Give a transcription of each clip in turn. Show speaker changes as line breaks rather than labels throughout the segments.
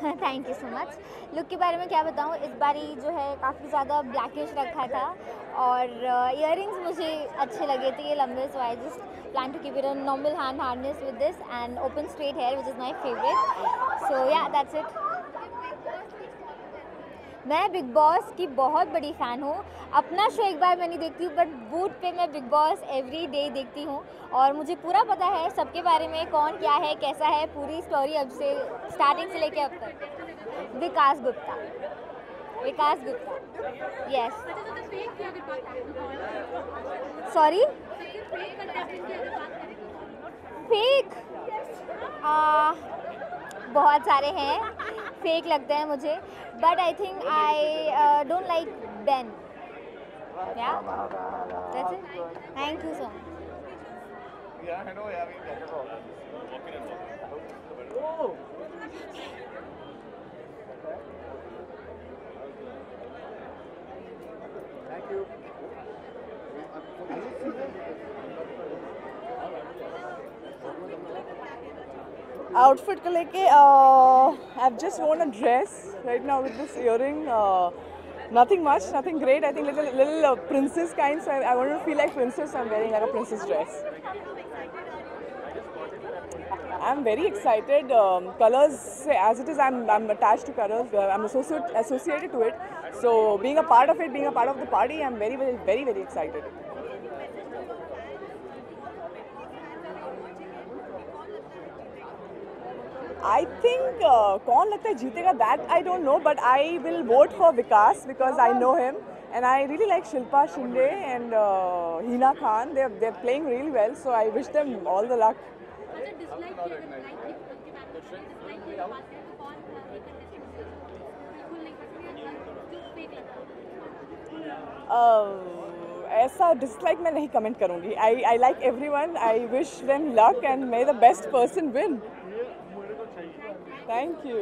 Thank you so much. Look के बारे में क्या बताऊँ, इस बारी जो है काफ़ी ज़्यादा ब्लैकिश रखा था और इयररिंग्स मुझे अच्छे लगे थे ये लंबे, so I just plan to keep it a normal hand harness with this and open straight hair which is my favourite. So yeah that's it. मैं बिग बॉस की बहुत बड़ी फ़ैन हूँ। अपना शो एक बार मैं नहीं देखती हूँ, बट बूट पे मैं बिग बॉस एवरी डे देखती हूँ और मुझे पूरा पता है सबके बारे में, कौन क्या है कैसा है, पूरी स्टोरी अब से स्टार्टिंग से लेके अब तक। Vikas Gupta. Vikas Gupta, yes. Sorry, fake बहुत सारे हैं, फेक लगते हैं मुझे, but I think I don't like Ben. Yeah that's it. Thank you so much.
Yeah, I know. Yeah, we get it all. Thank you.
Outfit को लेके I've just worn a dress right now with this earring. Nothing much, nothing great. I think little princess kind. So I want to feel like princess. So I'm wearing like a princess dress. I'm very excited. Colors, as it is, I'm attached to colors. I'm associated to it. So being a part of it, being a part of the party, I'm very excited. I think कौन लगता है जीतेगा, that I don't know, but I will vote for Vikas because I know him and I really like Shilpa Shinde and Hina Khan. They're playing really well, so I wish them all the luck. ऐसा dislike मैं नहीं comment करूँगी. I like everyone. I wish them luck and may the best person win. Thank you.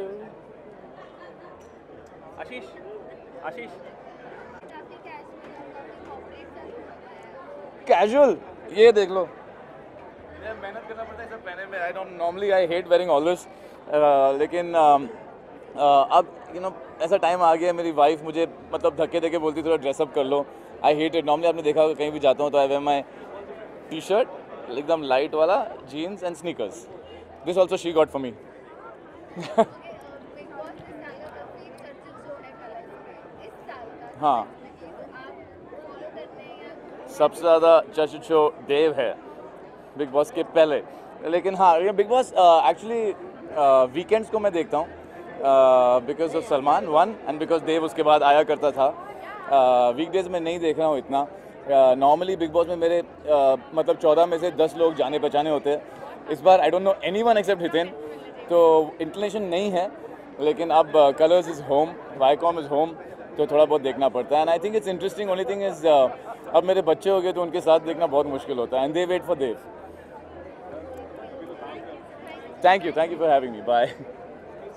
Ashish
casual, ये देख लो. मेहनत करना पड़ता है सब पहने में. I don't normally, I hate wearing always, लेकिन अब ऐसा टाइम आ गया, मेरी वाइफ मुझे मतलब धक्के देके बोलती थोड़ा ड्रेसअप कर लो. I hate it. नॉर्मली आपने देखा कहीं भी जाता हूँ तो I wear my T shirt एकदम लाइट वाला, jeans and sneakers. This also she got for me. हाँ, सबसे ज़्यादा चर्चित शो देव है बिग बॉस के पहले. लेकिन हाँ, ये बिग बॉस एक्चुअली वीकेंड्स को मैं देखता हूँ because of Salman one and because Dev उसके बाद आया करता था. वीकडेज में नहीं देख रहा हूँ इतना. नॉर्मली बिग बॉस में मेरे मतलब 14 में से 10 लोग जाने पहचाने होते हैं. इस बार I don't know anyone except Hiten, तो इंक्लिनेशन नहीं है. लेकिन अब Colors is home, Viacom is home, तो थोड़ा बहुत देखना पड़ता है. And I think it's interesting. Only thing is अब मेरे बच्चे हो गए तो उनके साथ देखना बहुत मुश्किल होता है. And they wait for Dev. Thank you for having me. Bye.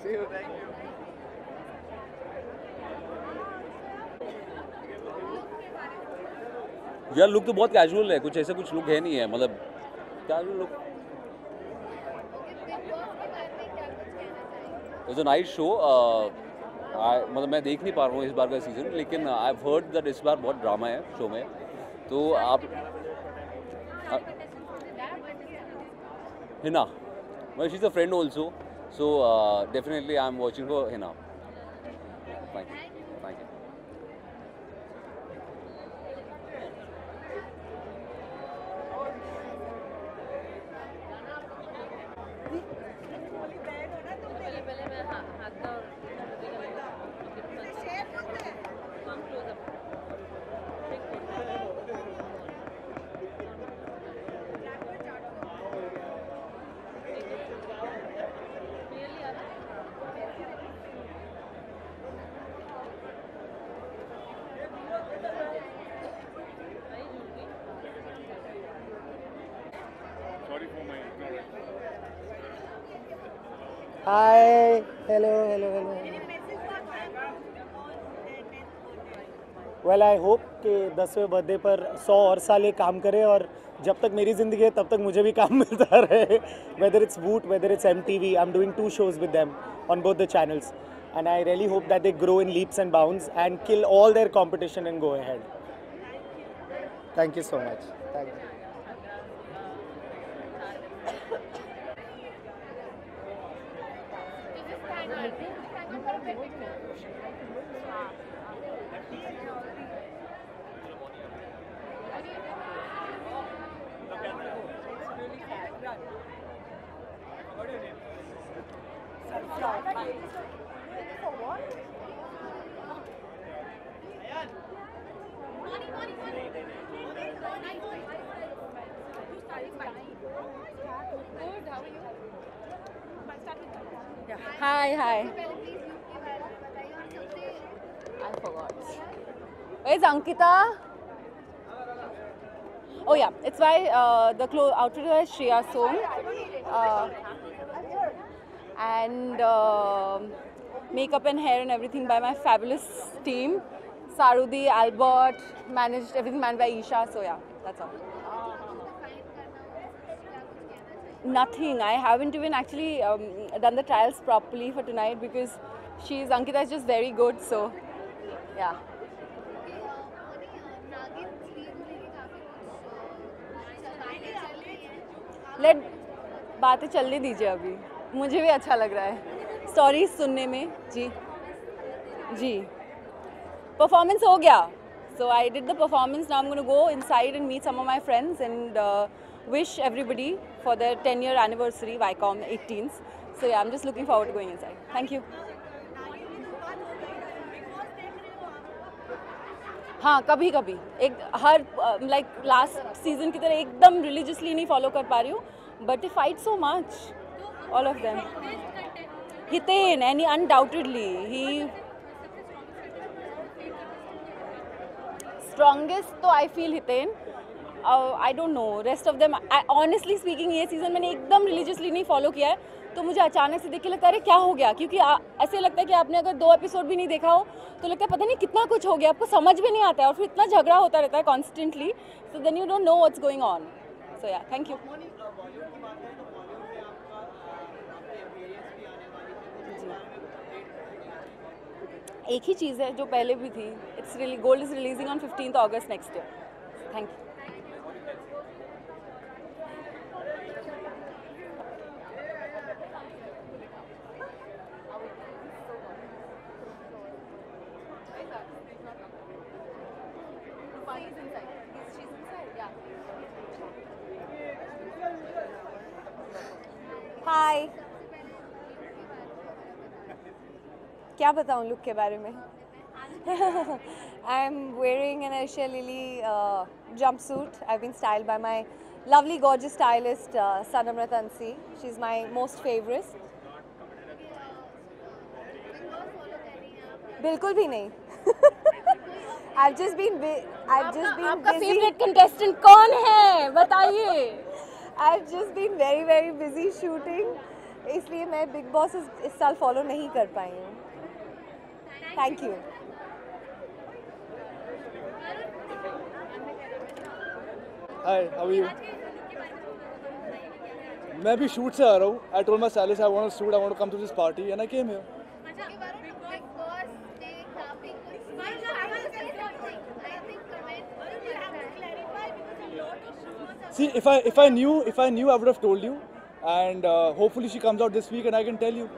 See you. Thank you.
यार लुक तो बहुत कैजुअल है, कुछ ऐसा कुछ लुक है नहीं है, मतलब casual look. It's a nice show. मतलब मैं देख नहीं पा रहा हूँ इस बार का सीज़न, लेकिन आई हैव हर्ड दैट इस बार बहुत ड्रामा है शो में. तो आप Hina, well she's a friend also, so definitely I'm watching for Hina. Thank you.
Hi, hello. Well, I hope के 10वें बर्थडे पर 100 और साल ये काम करे और जब तक मेरी ज़िंदगी है तब तक मुझे भी काम मिलता रहे. Whether it's Woot, whether it's MTV, I'm doing 2 shows with them on both the channels. And I really hope that they grow in leaps and bounds and kill all their competition and go ahead. Thank you so much. Thank you.
Hi, hi. I forgot. Where's Ankita? Oh yeah, it's by the outfit by Shreya Soam. And makeup and hair and everything by my fabulous team. Sarudi, Albert, managed everything managed by Isha. So yeah, that's all. Nothing. I haven't even actually done the trials properly for tonight because Ankita is just very good. So yeah. Let बातें चलने दीजिए अभी. मुझे भी अच्छा लग रहा है स्टोरी सुनने में. जी परफॉर्मेंस हो गया. So I did the performance. Now I'm going to go inside and meet some of my friends and wish everybody for their 10-year anniversary, Viacom 18th. So yeah, I'm just looking forward to going inside. Thank you. हाँ कभी कभी एक हर like last season की तरह एकदम religiously नहीं follow कर पा रही हूँ. But they fight so much, all of them. Hiten, and undoubtedly he strongest. तो I feel Hiten. I don't know. Rest of them, honestly speaking, ये season मैंने एकदम religiously नहीं follow किया है. तो मुझे अचानक से देख के लगता है अरे क्या हो गया, क्योंकि ऐसे लगता है कि आपने अगर 2 एपिसोड भी नहीं देखा हो तो लगता है पता नहीं कितना कुछ हो गया, आपको समझ भी नहीं आता है और फिर इतना झगड़ा होता रहता है constantly. So then you don't know what's going on. So yeah thank you. एक ही चीज़ है जो पहले भी थी. It's really Gold is releasing on 15th August next year. Thank you.
Hi. क्या बताऊँ लुक के बारे में? I'm wearing an Aisha Lily jumpsuit. I've been styled by my lovely, gorgeous stylist Sanamra Tansi. She's my most favorite. बिल्कुल भी नहीं. I've just been
आपका
busy.
Favourite contestant कौन है बताइए.
I've just been very very busy shooting. इसलिए मैं Bigg boss इस साल फॉलो नहीं कर पाई हूँ. Thank you.
Hi, how are you? मैं भी शूट से आ रहा हूँ. I told my stylist I want to shoot, I want to come to this party and I came here. See, if I knew, I would have told you, and hopefully she comes out this week and I can tell you.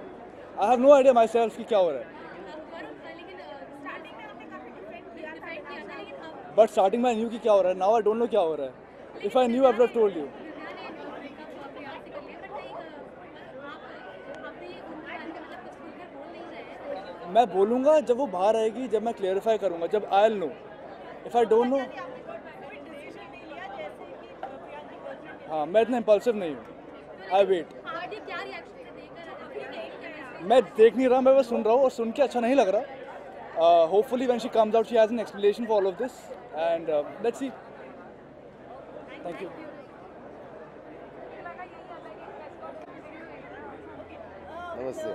I have no idea myself कि क्या हो रहा है. But starting में I knew कि क्या हो रहा है. Now I don't know क्या हो रहा है. If I knew, I would have told you. मैं बोलूँगा जब वो बाहर आएगी, जब मैं क्लेरिफाई करूँगा, जब I'll know. If I don't know, हाँ मैं इतना इम्पल्सिव नहीं हूँ. I wait. मैं देख नहीं रहा, मैं बस सुन रहा हूँ और सुन के अच्छा नहीं लग रहा. Hopefully when she comes out she has an explanation for all of this and let's see. Thank you.
नमस्ते.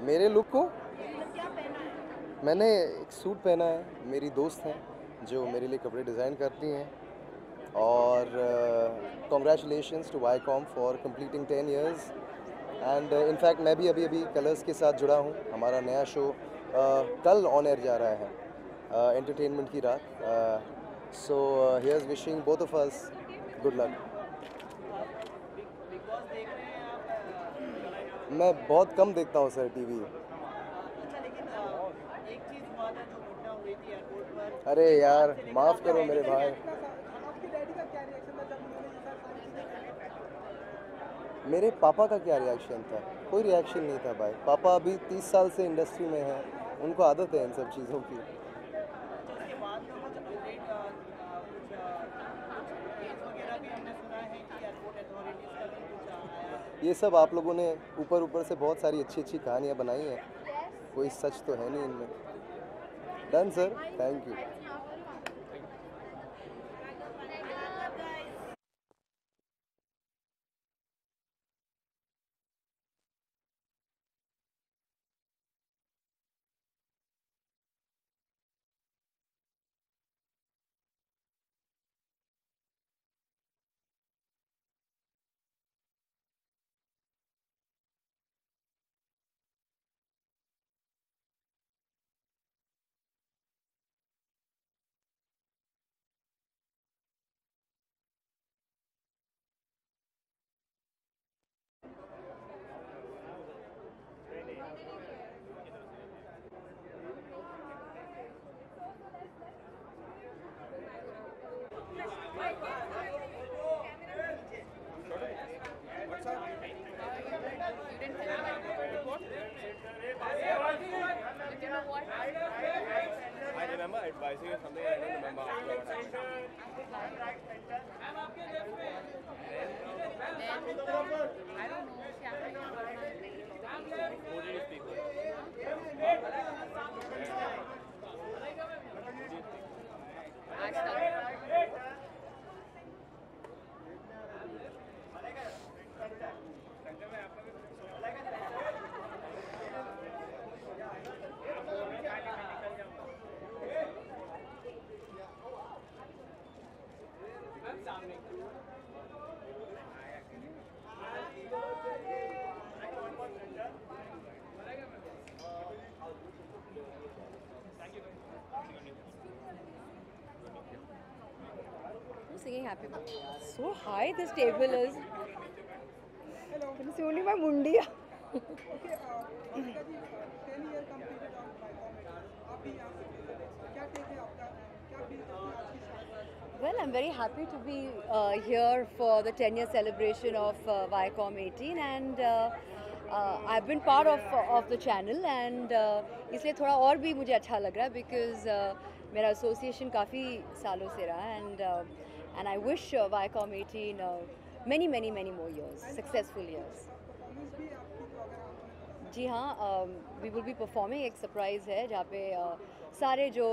मेरे लुक को मैंने एक सूट पहना है, मेरी दोस्त हैं जो मेरे लिए कपड़े डिज़ाइन करती हैं, और congratulations to Viacom for completing 10 years. And in fact मैं भी अभी कलर्स के साथ जुड़ा हूँ। हमारा नया शो कल ऑन एयर जा रहा है, एंटरटेनमेंट की रात। So here's wishing both of us good luck. मैं बहुत कम देखता हूँ सर टीवी। अरे यार माफ़ करो मेरे भाई। मेरे पापा का क्या रिएक्शन था? कोई रिएक्शन नहीं था भाई। पापा अभी 30 साल से इंडस्ट्री में हैं, उनको आदत है इन सब चीज़ों की। ये सब आप लोगों ने ऊपर से बहुत सारी अच्छी कहानियाँ बनाई हैं, कोई सच तो है नहीं इनमें। Done sir, thank you.
I remember advising you something I don't remember
Singing happy birthday. So high this table is. Can you see only my mundi? Well, I'm very happy to be here for the 10-year celebration of Viacom 18, and I've been part of the channel, and इसलिए थोड़ा और भी मुझे अच्छा लग रहा है because मेरा association काफ़ी सालों से रहा है, and I wish Viacom 18 many more years, successful years. जी हाँ, we will be performing, एक surprise है जहाँ पे सारे जो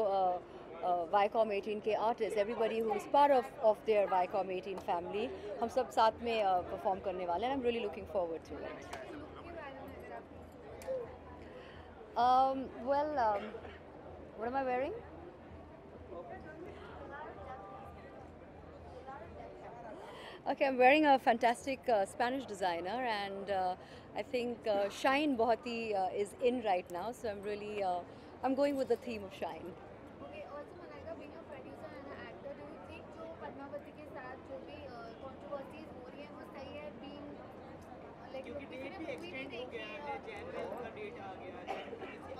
Viacom 18 के artists, everybody who is part of their Viacom 18 family, हम सब साथ में perform करने वाले हैं, and I'm really looking forward to it. What am I wearing? Okay, I'm wearing a fantastic Spanish designer, and I think Shine बहुत ही is in right now, so I'm really I'm going with the theme of Shine.
Okay, also Malaika, being a producer and an actor, do you think जो पद्मावती के साथ जो भी controversies हो रही हैं वो सही है? being like किसी ने मूवी नहीं देखी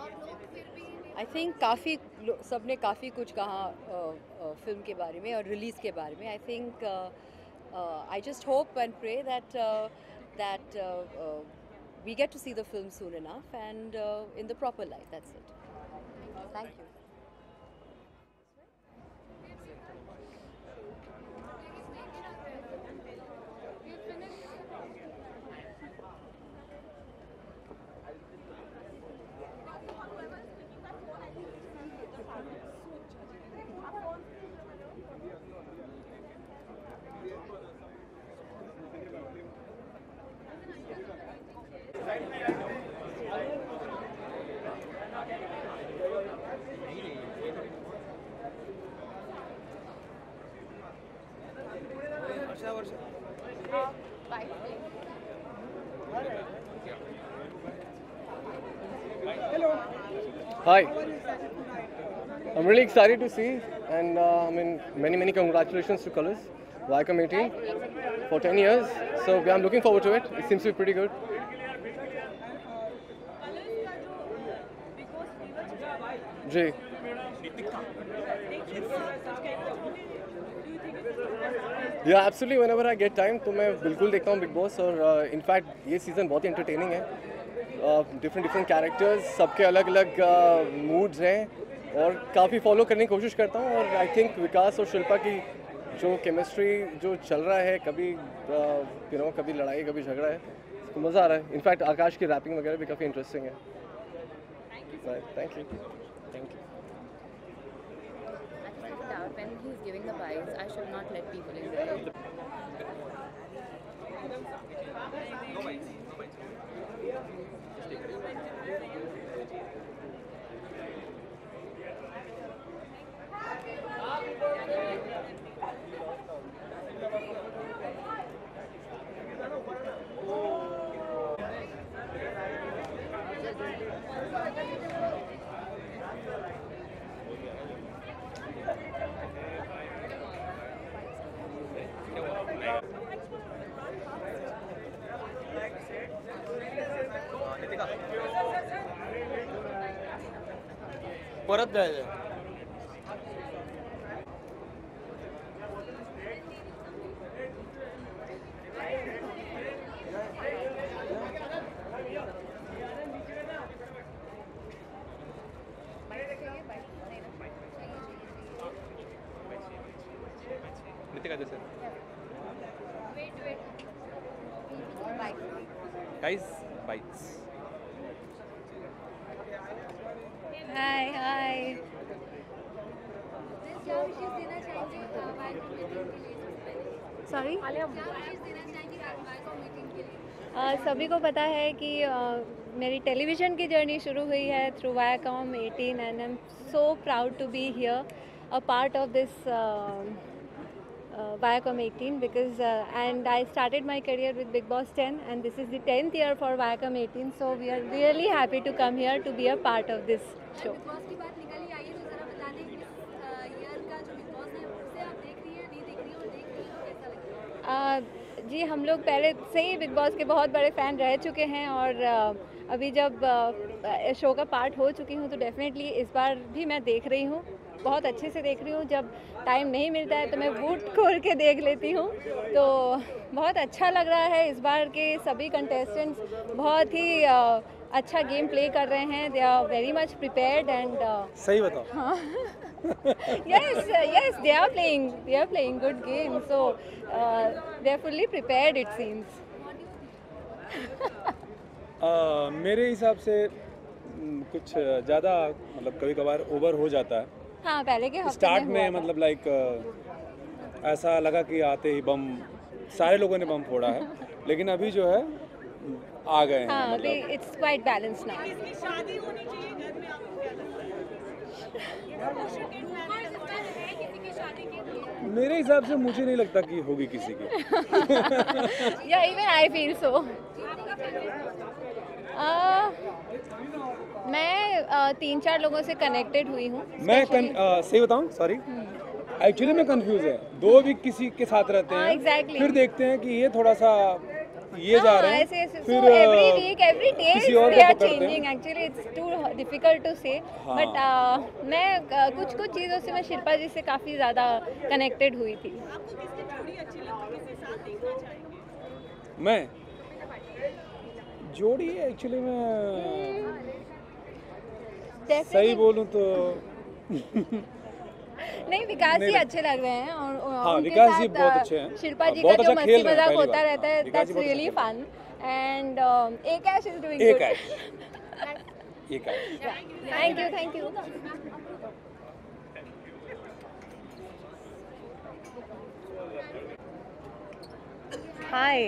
और लोग फिर भी
I think काफ़ी सबने काफ़ी कुछ कहा फिल्म के बारे में और रिलीज़ के बारे में. I think I just hope and pray that we get to see the film soon enough and in the proper light. That's it. Thank you.
Hi. I'm really excited to see, and I mean, many congratulations to Colors, Viacom 18, for 10 years. So yeah, I'm looking forward to it. It seems to be pretty good. Ji. Yeah, absolutely. Whenever I get time, तो मैं बिल्कुल देखता हूँ big boss और in fact ये season बहुत entertaining है. Different characters, सबके अलग अलग मूड्स हैं और काफ़ी फॉलो करने की कोशिश करता हूँ. और आई थिंक विकास और शिल्पा की जो केमिस्ट्री जो चल रहा है, कभी कभी लड़ाई कभी झगड़ा है, तो मज़ा आ रहा है. इनफैक्ट आकाश की रैपिंग वगैरह भी काफ़ी इंटरेस्टिंग है. Thank you.
When he's giving the vibes, I should not let people in there.
परत जायचं.
Guys, bites.
Hi. Sorry? सभी को पता है कि मेरी टेलीविज़न की जर्नी शुरू हुई है through Viacom 18 and I'm so proud to be here, a part of this Viacom 18 because and I started my career with Bigg Boss 10 and this is the 10th year for Viacom 18, so we are really happy to come here to be a part of this show. जी हम लोग पहले से ही big boss के बहुत बड़े fan रह चुके हैं और अभी जब शो का पार्ट हो चुकी हूँ तो डेफिनेटली इस बार भी मैं देख रही हूँ, बहुत अच्छे से देख रही हूँ. जब टाइम नहीं मिलता है तो मैं वोट खोल के देख लेती हूँ, तो बहुत अच्छा लग रहा है. इस बार के सभी कंटेस्टेंट्स बहुत ही अच्छा गेम प्ले कर रहे हैं. They are very much prepared and
सही बताओ.
हाँ yes they are playing good game, so they are fully prepared it seems.
मेरे हिसाब से कुछ ज़्यादा मतलब कभी कभार ओवर हो जाता है.
हाँ पहले के हफ्ते
स्टार्ट में मतलब लाइक ऐसा लगा कि आते ही बम सारे लोगों ने बम फोड़ा है, लेकिन अभी जो है आ गए हैं.
हाँ मतलब इट्स क्वाइट बैलेंस नाउ.
मेरे हिसाब से मुझे नहीं लगता कि होगी किसी की.
या इवन आई फील सो. मैं 3-4 लोगों से कनेक्टेड हुई हूँ.
मैं सही बताऊँ, सॉरी, एक्चुअली मैं कंफ्यूज है. 2 वीक किसी के साथ रहते हैं,
exactly.
फिर देखते हैं कि ये थोड़ा सा ये जा रहे हैं,
फिर every week every day they are changing. Actually it's too difficult to say, but मैं कुछ चीज़ों से मैं शिल्पा जी से काफ़ी ज़्यादा कनेक्टेड हुई थी.
मैं जोड़ी एक्चुअली मैं सही बोलूं तो
नहीं, विकास जी अच्छे लग रहे हैं और
हाँ,
उनके
विकास जी
साथ
बहुत अच्छे हैं.
शिल्पा जी का जो मस्ती मजाक होता रहता है, that's really fun. And Akash is doing good. Thank you.
Hi.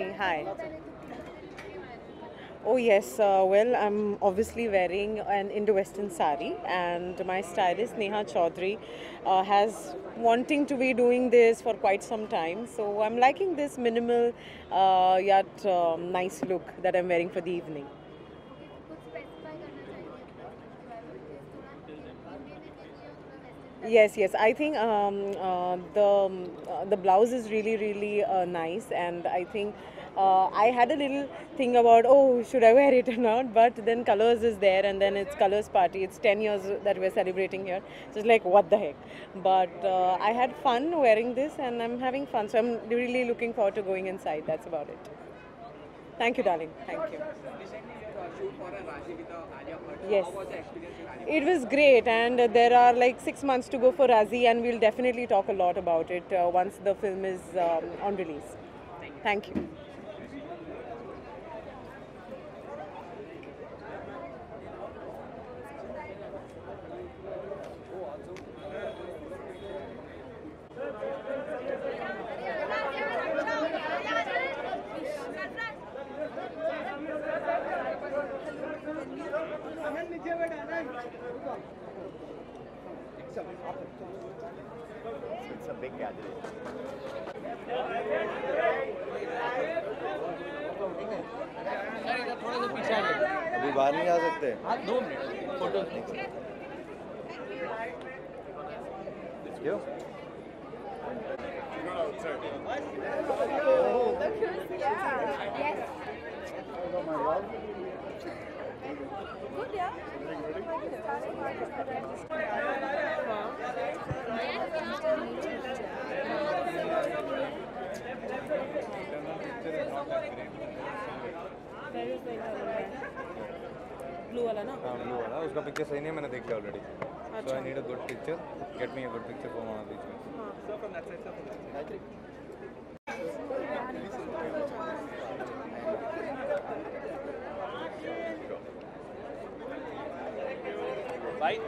Oh yes, well I'm obviously wearing an Indo-Western sari, and my stylist Neha Chaudhary has wanting to be doing this for quite some time. So I'm liking this minimal yet nice look that I'm wearing for the evening. Yes, yes. I think the blouse is really nice, and I think I had a little thing about, oh, should I wear it or not? But then Colors is there, and then it's Colors party. It's 10 years that we're celebrating here. So it's like, what the heck? But I had fun wearing this, and I'm having fun. So I'm really looking forward to going inside. That's about it. Thank you, darling. Thank you. Yes. It was great, and there are like 6 months to go for Razzie, and we'll definitely talk a lot about it once the film is on release. Thank you.
It's a big gathering.
अभी बाहर नहीं आ सकते।
2 minute photo
क्यों?
Blue वाला ना?
हाँ blue वाला, उसका पिक्चर सही नहीं है, मैंने देख लिया already. So I need a good picture, get me a good picture for one of these.
Bye.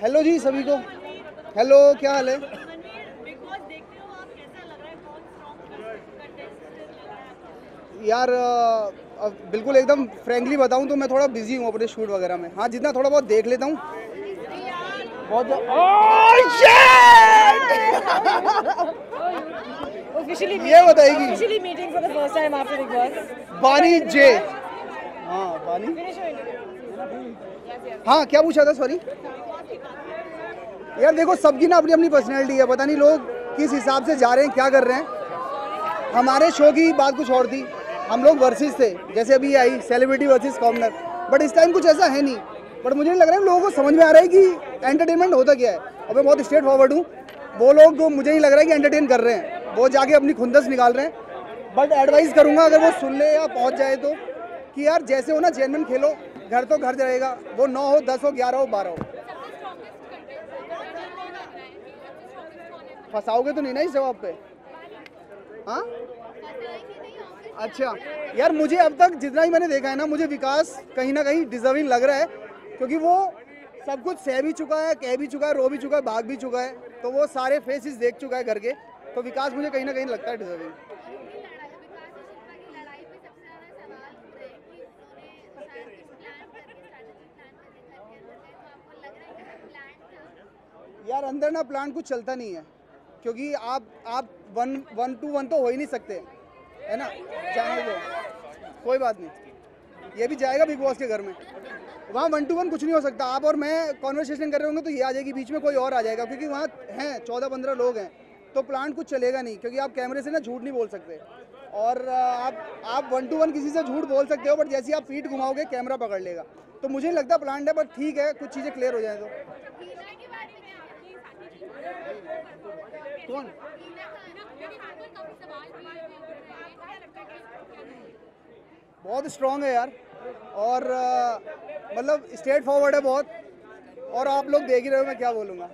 Hello ji सभी को। हेलो, क्या हाल है? यार बिल्कुल एकदम फ्रेंकली बताऊं तो मैं थोड़ा बिजी हूँ अपने शूट वगैरह में। हाँ, जितना थोड़ा बहुत देख लेता हूँ। बहुत ये बताएगी
meeting for the first time after big boss.
बानी जे। हाँ बानी। हाँ क्या पूछा था, सॉरी यार। देखो सबकी ना अपनी अपनी पर्सनैलिटी है, पता नहीं लोग किस हिसाब से जा रहे हैं, क्या कर रहे हैं। हमारे शो की बात कुछ और थी, हम लोग वर्सेस थे, जैसे अभी आई सेलिब्रिटी वर्सेस कॉमनर, बट इस टाइम कुछ ऐसा है नहीं। बट मुझे नहीं लग रहा है लोगों को समझ में आ रहा है कि एंटरटेनमेंट होता क्या है। और मैं बहुत स्ट्रेट फॉरवर्ड हूँ, वो लोग मुझे नहीं लग रहा है कि एंटरटेन कर रहे हैं, वो जाके अपनी खुंदस निकाल रहे हैं। बट एडवाइस करूँगा अगर वो सुन ले या पहुँच जाए तो, कि यार जैसे हो ना जेन्युइन खेलो, घर तो घर जाएगा, वो 9 हो 10 हो 11 हो 12 हो। फंसाओगे तो नहीं ना इस जवाब पे? हाँ अच्छा यार, मुझे अब तक जितना ही मैंने देखा है ना, मुझे विकास कहीं ना कहीं डिजर्विंग लग रहा है, क्योंकि वो सब कुछ सह भी चुका है, कह भी चुका है, रो भी चुका है, भाग भी चुका है, तो वो सारे फेसेस देख चुका है घर के। तो विकास मुझे कहीं ना कहीं लगता है डिजर्विंग। यार अंदर ना प्लान कुछ चलता नहीं है, क्योंकि आप 1-1 तो हो ही नहीं सकते, है ना। जाने दो, कोई बात नहीं, ये भी जाएगा बिग बॉस के घर में। वहाँ 1-1 कुछ नहीं हो सकता। आप और मैं कॉन्वर्सेशन कर रहे होंगे तो ये आ जाएगी बीच में, कोई और आ जाएगा, क्योंकि वहाँ हैं 14-15 लोग हैं, तो प्लान कुछ चलेगा नहीं, क्योंकि आप कैमरे से ना झूठ नहीं बोल सकते। और आप 1-1 किसी से झूठ बोल सकते हो, बट जैसे आप पीठ घुमाओगे कैमरा पकड़ लेगा। तो मुझे नहीं लगता प्लान है, बट ठीक है, कुछ चीज़ें क्लियर हो जाए तो। कौन? बहुत स्ट्रॉन्ग है यार, और मतलब स्ट्रेट फॉरवर्ड है बहुत, और आप लोग देख ही रहे हो, मैं क्या बोलूँगा।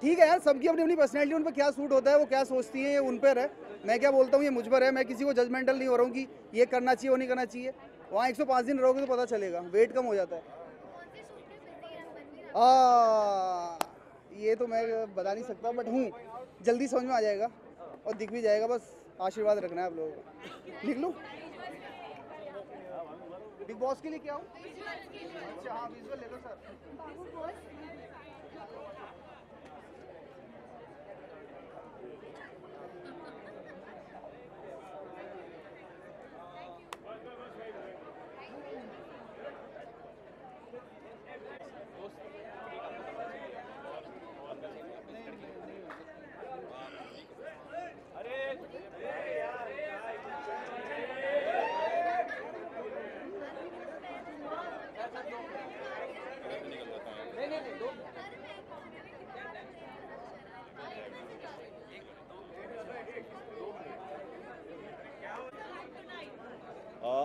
ठीक है यार, सबकी अपनी अपनी पर्सनैलिटी, उन पर क्या सूट होता है, वो क्या सोचती हैं, ये उन पर है। मैं क्या बोलता हूँ, ये मुझ पर है। मैं किसी को जजमेंटल नहीं हो रहा हूँ कि ये करना चाहिए वो नहीं करना चाहिए। वहाँ 105 दिन रहोगे तो पता चलेगा, वेट कम हो जाता है। ये तो मैं बता नहीं सकता, बट हूँ, जल्दी समझ में आ जाएगा और दिख भी जाएगा। बस आशीर्वाद रखना है आप लोगों का। लिख लूँ बिग बॉस के लिए क्या हूँ? अच्छा हाँ, विजुअल ले लो sir.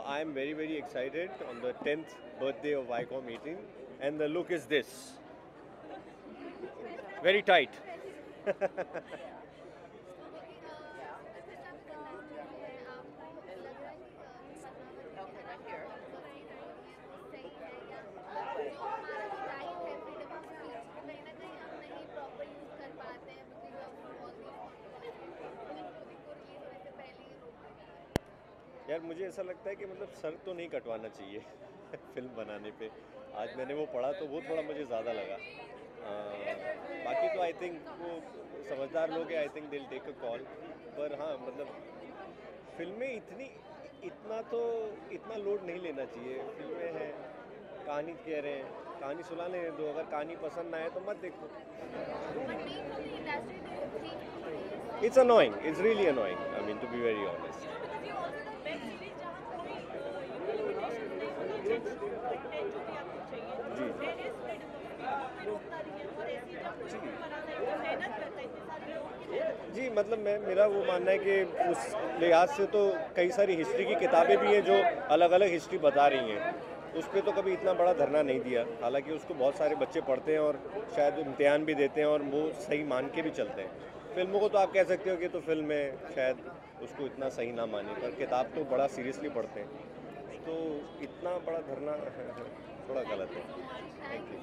I am very, very excited on the 10th birthday of Viacom 18, and the look is this. Very tight. यार मुझे ऐसा लगता है कि मतलब सर तो नहीं कटवाना चाहिए फिल्म बनाने पे। आज मैंने वो पढ़ा तो वो थोड़ा मुझे ज़्यादा लगा। बाकी तो आई थिंक वो समझदार लोग हैं, I think they will take a call. पर हाँ मतलब फिल्में इतना लोड नहीं लेना चाहिए। फिल्में हैं, कहानी कह रहे हैं, कहानी सुना लेने दो। अगर कहानी पसंद ना आए तो मत देखो। It's annoying, it's really annoying, I mean to be very honest. जी मतलब मेरा वो मानना है कि उस लिहाज से तो कई सारी हिस्ट्री की किताबें भी हैं जो अलग अलग हिस्ट्री बता रही हैं। उस पर तो कभी इतना बड़ा धरना नहीं दिया, हालांकि उसको बहुत सारे बच्चे पढ़ते हैं और शायद इम्तिहान भी देते हैं और वो सही मान के भी चलते हैं। फिल्मों को तो आप कह सकते हो कि तो फिल्म में शायद उसको इतना सही ना माने, पर किताब तो बड़ा सीरियसली पढ़ते हैं, तो इतना बड़ा धरना थोड़ा गलत है। Thank you.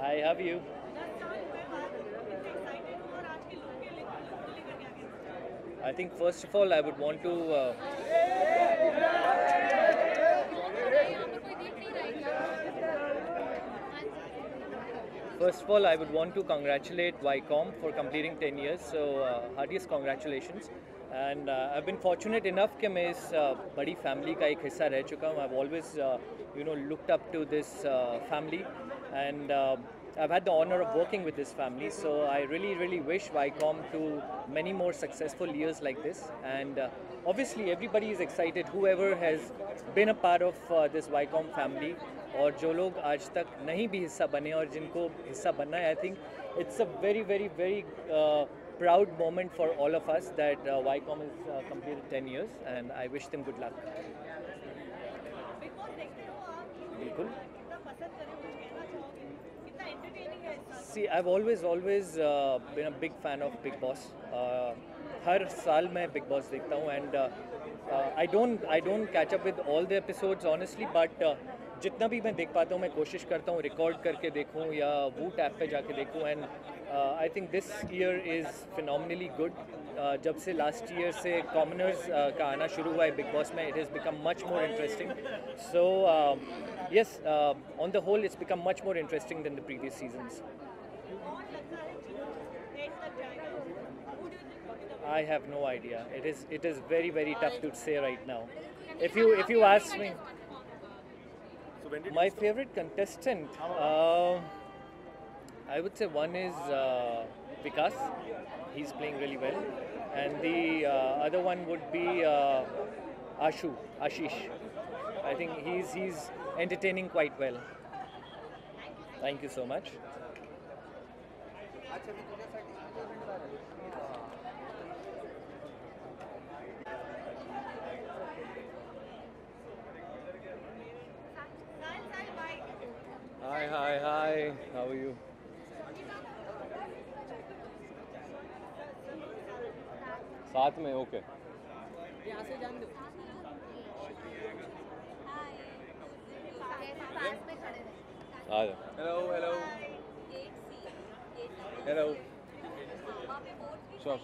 I have you. I think first of all I would want to congratulate Viacom for completing 10 years. So heartiest congratulations. And I've been fortunate enough कि मैं इस बड़ी family का एक हिस्सा रह चुका हूँ. I've always looked up to this family, and I've had the honor of working with this family. So I really wish Viacom to many more successful years like this. And obviously everybody is excited, whoever has been a part of this Viacom family, और जो लोग आज तक नहीं भी हिस्सा बने और जिनको हिस्सा बनना है. I think it's a very proud moment for all of us that Viacom has completed 10 years, and I wish them good luck. बिल्कुल See, I've always been a big fan of Big Boss. हर साल मैं Big Boss देखता हूँ and I don't catch up with all the episodes honestly, but जितना भी मैं देख पाता हूँ मैं कोशिश करता हूँ रिकॉर्ड करके देखूँ या वूट ऐप पे जाके देखूँ and I think this year is phenomenally good. जब से लास्ट ईयर से कॉमनर्स का आना शुरू हुआ है बिग बॉस में, it has become much more interesting. So yes, on the whole it's become much more interesting than the previous seasons. I have no idea. It is very tough to say right now. If you ask me, my favorite contestant, I would say one is Vikas. He's playing really well, and the other one would be Ashish. I think he's entertaining quite well. Thank you so much.
Hi. How are you? साथ में okay. आ जा. Hello. Sure.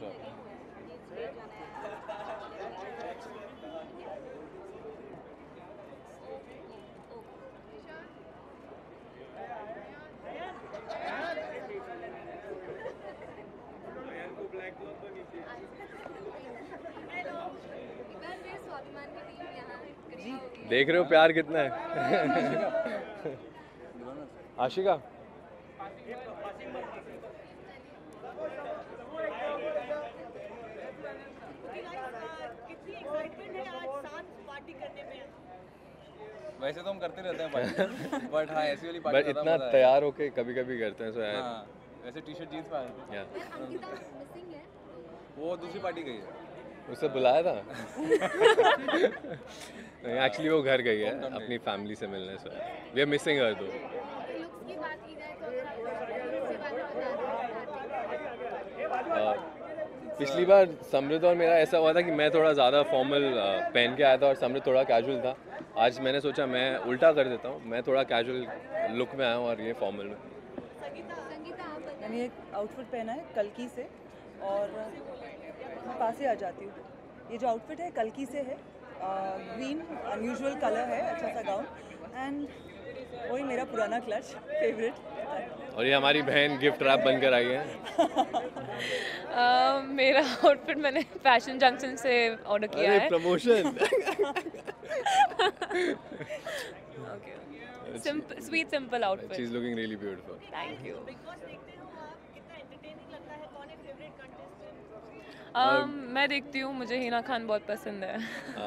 देख रहे हो प्यार कितना है. आशिका
वैसे तो हम करते रहते हैं पार्टी, बट हाँ ऐसी वाली पार्टी
बट इतना तैयार होके कभी करते हैं. सो यार
वैसे टी शर्ट जीन्स पहन वो दूसरी पार्टी गई है.
उसे बुलाया था. नहीं एक्चुअली वो घर गई है अपनी फैमिली से मिलने. से वी आर मिसिंग हर दो. पिछली बार समृद्ध और मेरा ऐसा हुआ था कि मैं थोड़ा ज़्यादा फॉर्मल पहन के आया था और समृद्ध थोड़ा कैजुअल था. आज मैंने सोचा मैं उल्टा कर देता हूँ, मैं थोड़ा कैजुअल लुक में आया हूँ और ये फॉर्मल में.
मैंने एक आउटफिट पहना है कल्की से और मैं पास ही आ जाती हूँ. ये जो आउटफिट है कल्की से है, ग्रीन अनयूजुअल कलर है, अच्छा सा गाउन, एंड वही मेरा पुराना क्लच फेवरेट.
और ये हमारी बहन गिफ्ट रैप बनकर आई है.
मेरा आउटफिट मैंने फैशन जंक्शन से ऑर्डर किया है.
Promotion.
Sweet simple outfit.
She is looking really beautiful.
Thank you. मैं देखती हूँ, मुझे हिना खान बहुत पसंद है.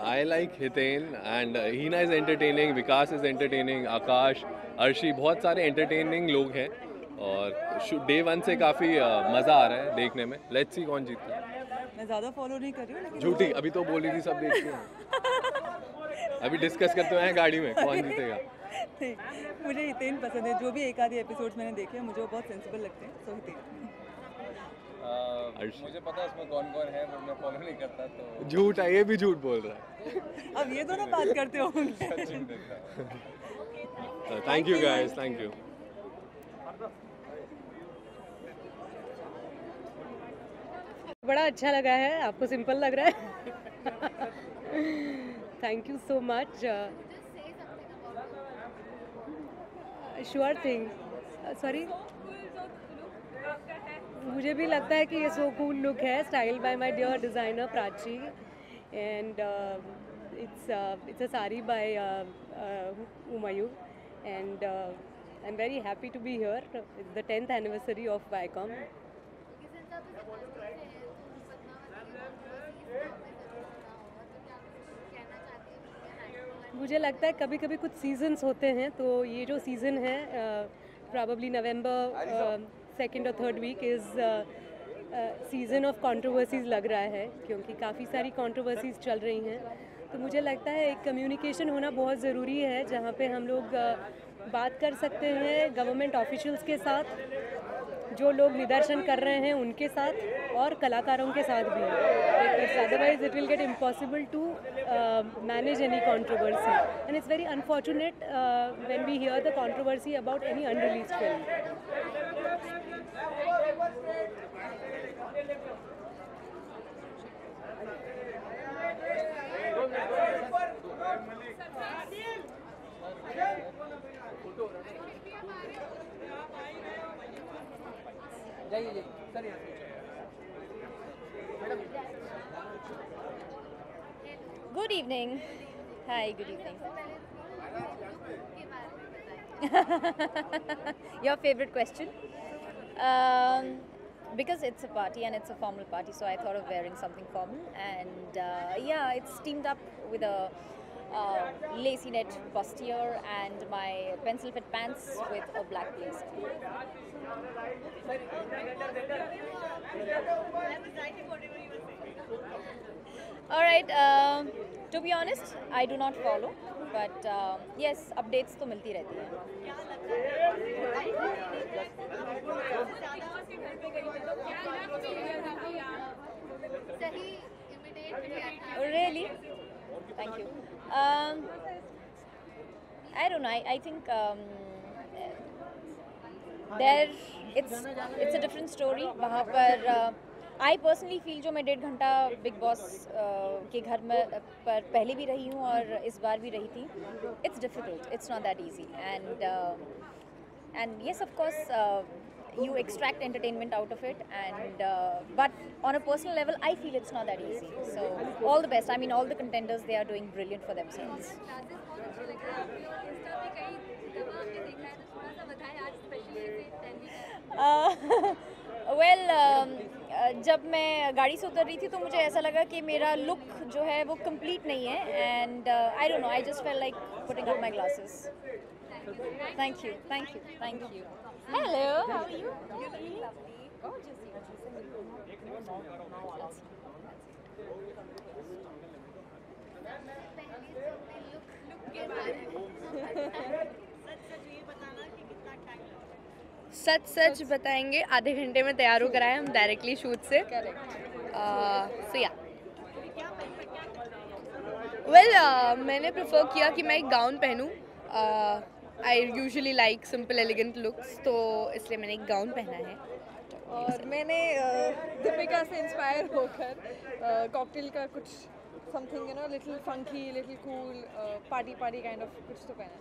I like Hiten and Hina is entertaining, Vikas is entertaining, Akash, Arshi, बहुत सारे एंटरटेनिंग लोग हैं और डे 1 से काफ़ी मज़ा आ रहा है देखने में. लेट्स सी कौन जीतता है.
मैं ज़्यादा फॉलो नहीं कर रही हूँ लेकिन
झूठी अभी तो बोली थी सब देखते हैं. अभी डिस्कस करते हैं गाड़ी में कौन जीतेगा.
मुझे हितेन पसंद है. जो भी एक आधे एपिसोड्स मैंने देखे हैं मुझे वो बहुत सेंसिबल लगते हैं. सो हितेन.
मुझे पता है इसमें कौन है बट मैं फॉलो नहीं करता. तो
झूठ है, ये भी झूठ बोल रहा है.
अब ये दोनों बात करते होंगे.
Thank you guys, thank you.
बड़ा अच्छा लगा है. आपको सिंपल लग रहा है. Thank you so much. Sure thing. Sorry. मुझे भी लगता है कि ये सो कूल लुक है, style by my dear designer Prachi, and it's a sari by Humayun, and I am very happy to be here. It's the 10th anniversary of Viacom. मुझे लगता है कभी कभी कुछ सीजन्स होते हैं, तो ये जो सीज़न है प्रॉबली नवंबर 2nd और 3rd week is season of controversies लग रहा है, क्योंकि काफ़ी सारी कंट्रोवर्सीज़ चल रही हैं. तो मुझे लगता है एक कम्युनिकेशन होना बहुत ज़रूरी है, जहाँ पे हम लोग बात कर सकते हैं गवर्नमेंट ऑफिशियल्स के साथ जो लोग निदर्शन कर रहे हैं उनके साथ और कलाकारों के साथ भी, because otherwise it will get impossible to manage any controversy and it's very unfortunate when we hear the controversy about any unreleased film.
Good evening. Hi, good evening. Your favorite question? Because it's a party and it's a formal party, so I thought of wearing something formal. And yeah, it's teamed up with a lacy net bustier and my pencil fit pants with a black blazer. Alright, to be honest, I do not follow, but yes, updates तो मिलती रहती हैं. Really? Thank you. I don't know. I think there it's a different story. वहाँ पर I personally feel जो मैं 1.5 घंटा big boss के घर में पर पहले भी रही हूँ और इस बार भी रही थी, it's difficult. It's not that easy. And yes, of course, you extract entertainment out of it. And but on a personal level, I feel it's not that easy. So all the best. I mean, all the contenders, they are doing brilliant for themselves. जब मैं गाड़ी से उतर रही थी तो मुझे ऐसा लगा कि मेरा लुक जो है वो कंप्लीट नहीं है and I don't know, I just felt like putting on my glasses. Thank you, thank you, thank you. Hello, how are you?
सच सच बताएंगे, आधे घंटे में तैयार होकर आए हम डायरेक्टली शूट से. सो या वेल, मैंने प्रेफर किया कि मैं एक गाउन पहनूं. I usually like simple elegant looks, तो इसलिए मैंने एक गाउन पहना है.
और मैंने दीपिका से इंस्पायर होकर कॉकटेल का कुछ something, you know, little funky, little cool, party party kind of कुछ तो पहना.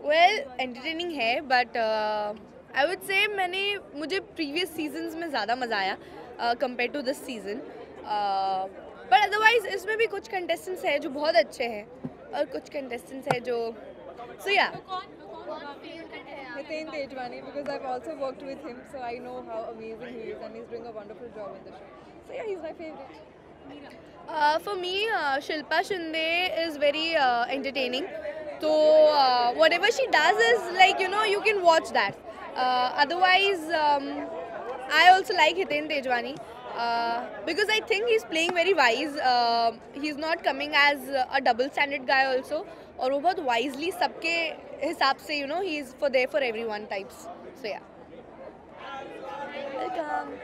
वेल, एंटरटेनिंग है, बट आई वुड से मुझे प्रीवियस सीजन्स में ज़्यादा मज़ा आया compare to this season. But otherwise इसमें भी कुछ कंटेस्टेंट्स हैं जो बहुत अच्छे हैं और कुछ कंटेस्टेंट्स हैं जो सो या
Hiten Tejwani, because I've also worked with him, so I know how amazing he is and he's doing a wonderful job in the show. So yeah, he's my favorite.
For me, Shilpa Shinde is very entertaining. So whatever she does is like, you know, you can watch that. Otherwise, I also like Hiten Tejwani because I think he's playing very wise. He's not coming as a double standard guy also. और वो बहुत wisely सबके हिसाब से, you know, he is for there for everyone types. So yeah welcome.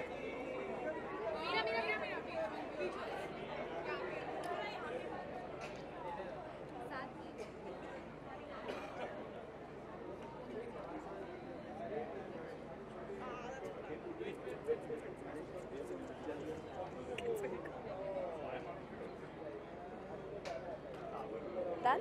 Done?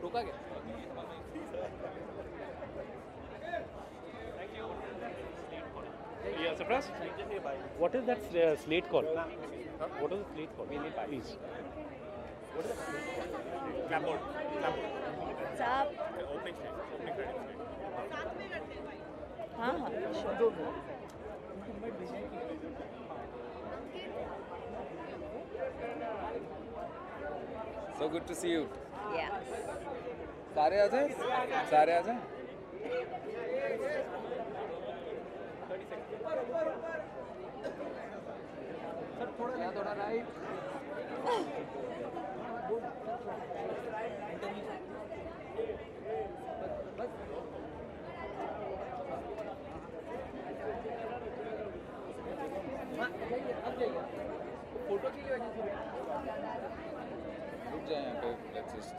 रोका क्या?
Yeah, Surprise? What is that slate called? What is the slate called? Please. What is that? Clapboard.
साहब
Opening slate. Opening credit slate.
हाँ हाँ
So good to see you.
Yes.
सारे आ जाए? सारे आ जाए? थोड़ा राइट.
फोटो के लिए
रुक जाए यहाँ पे. Let's just.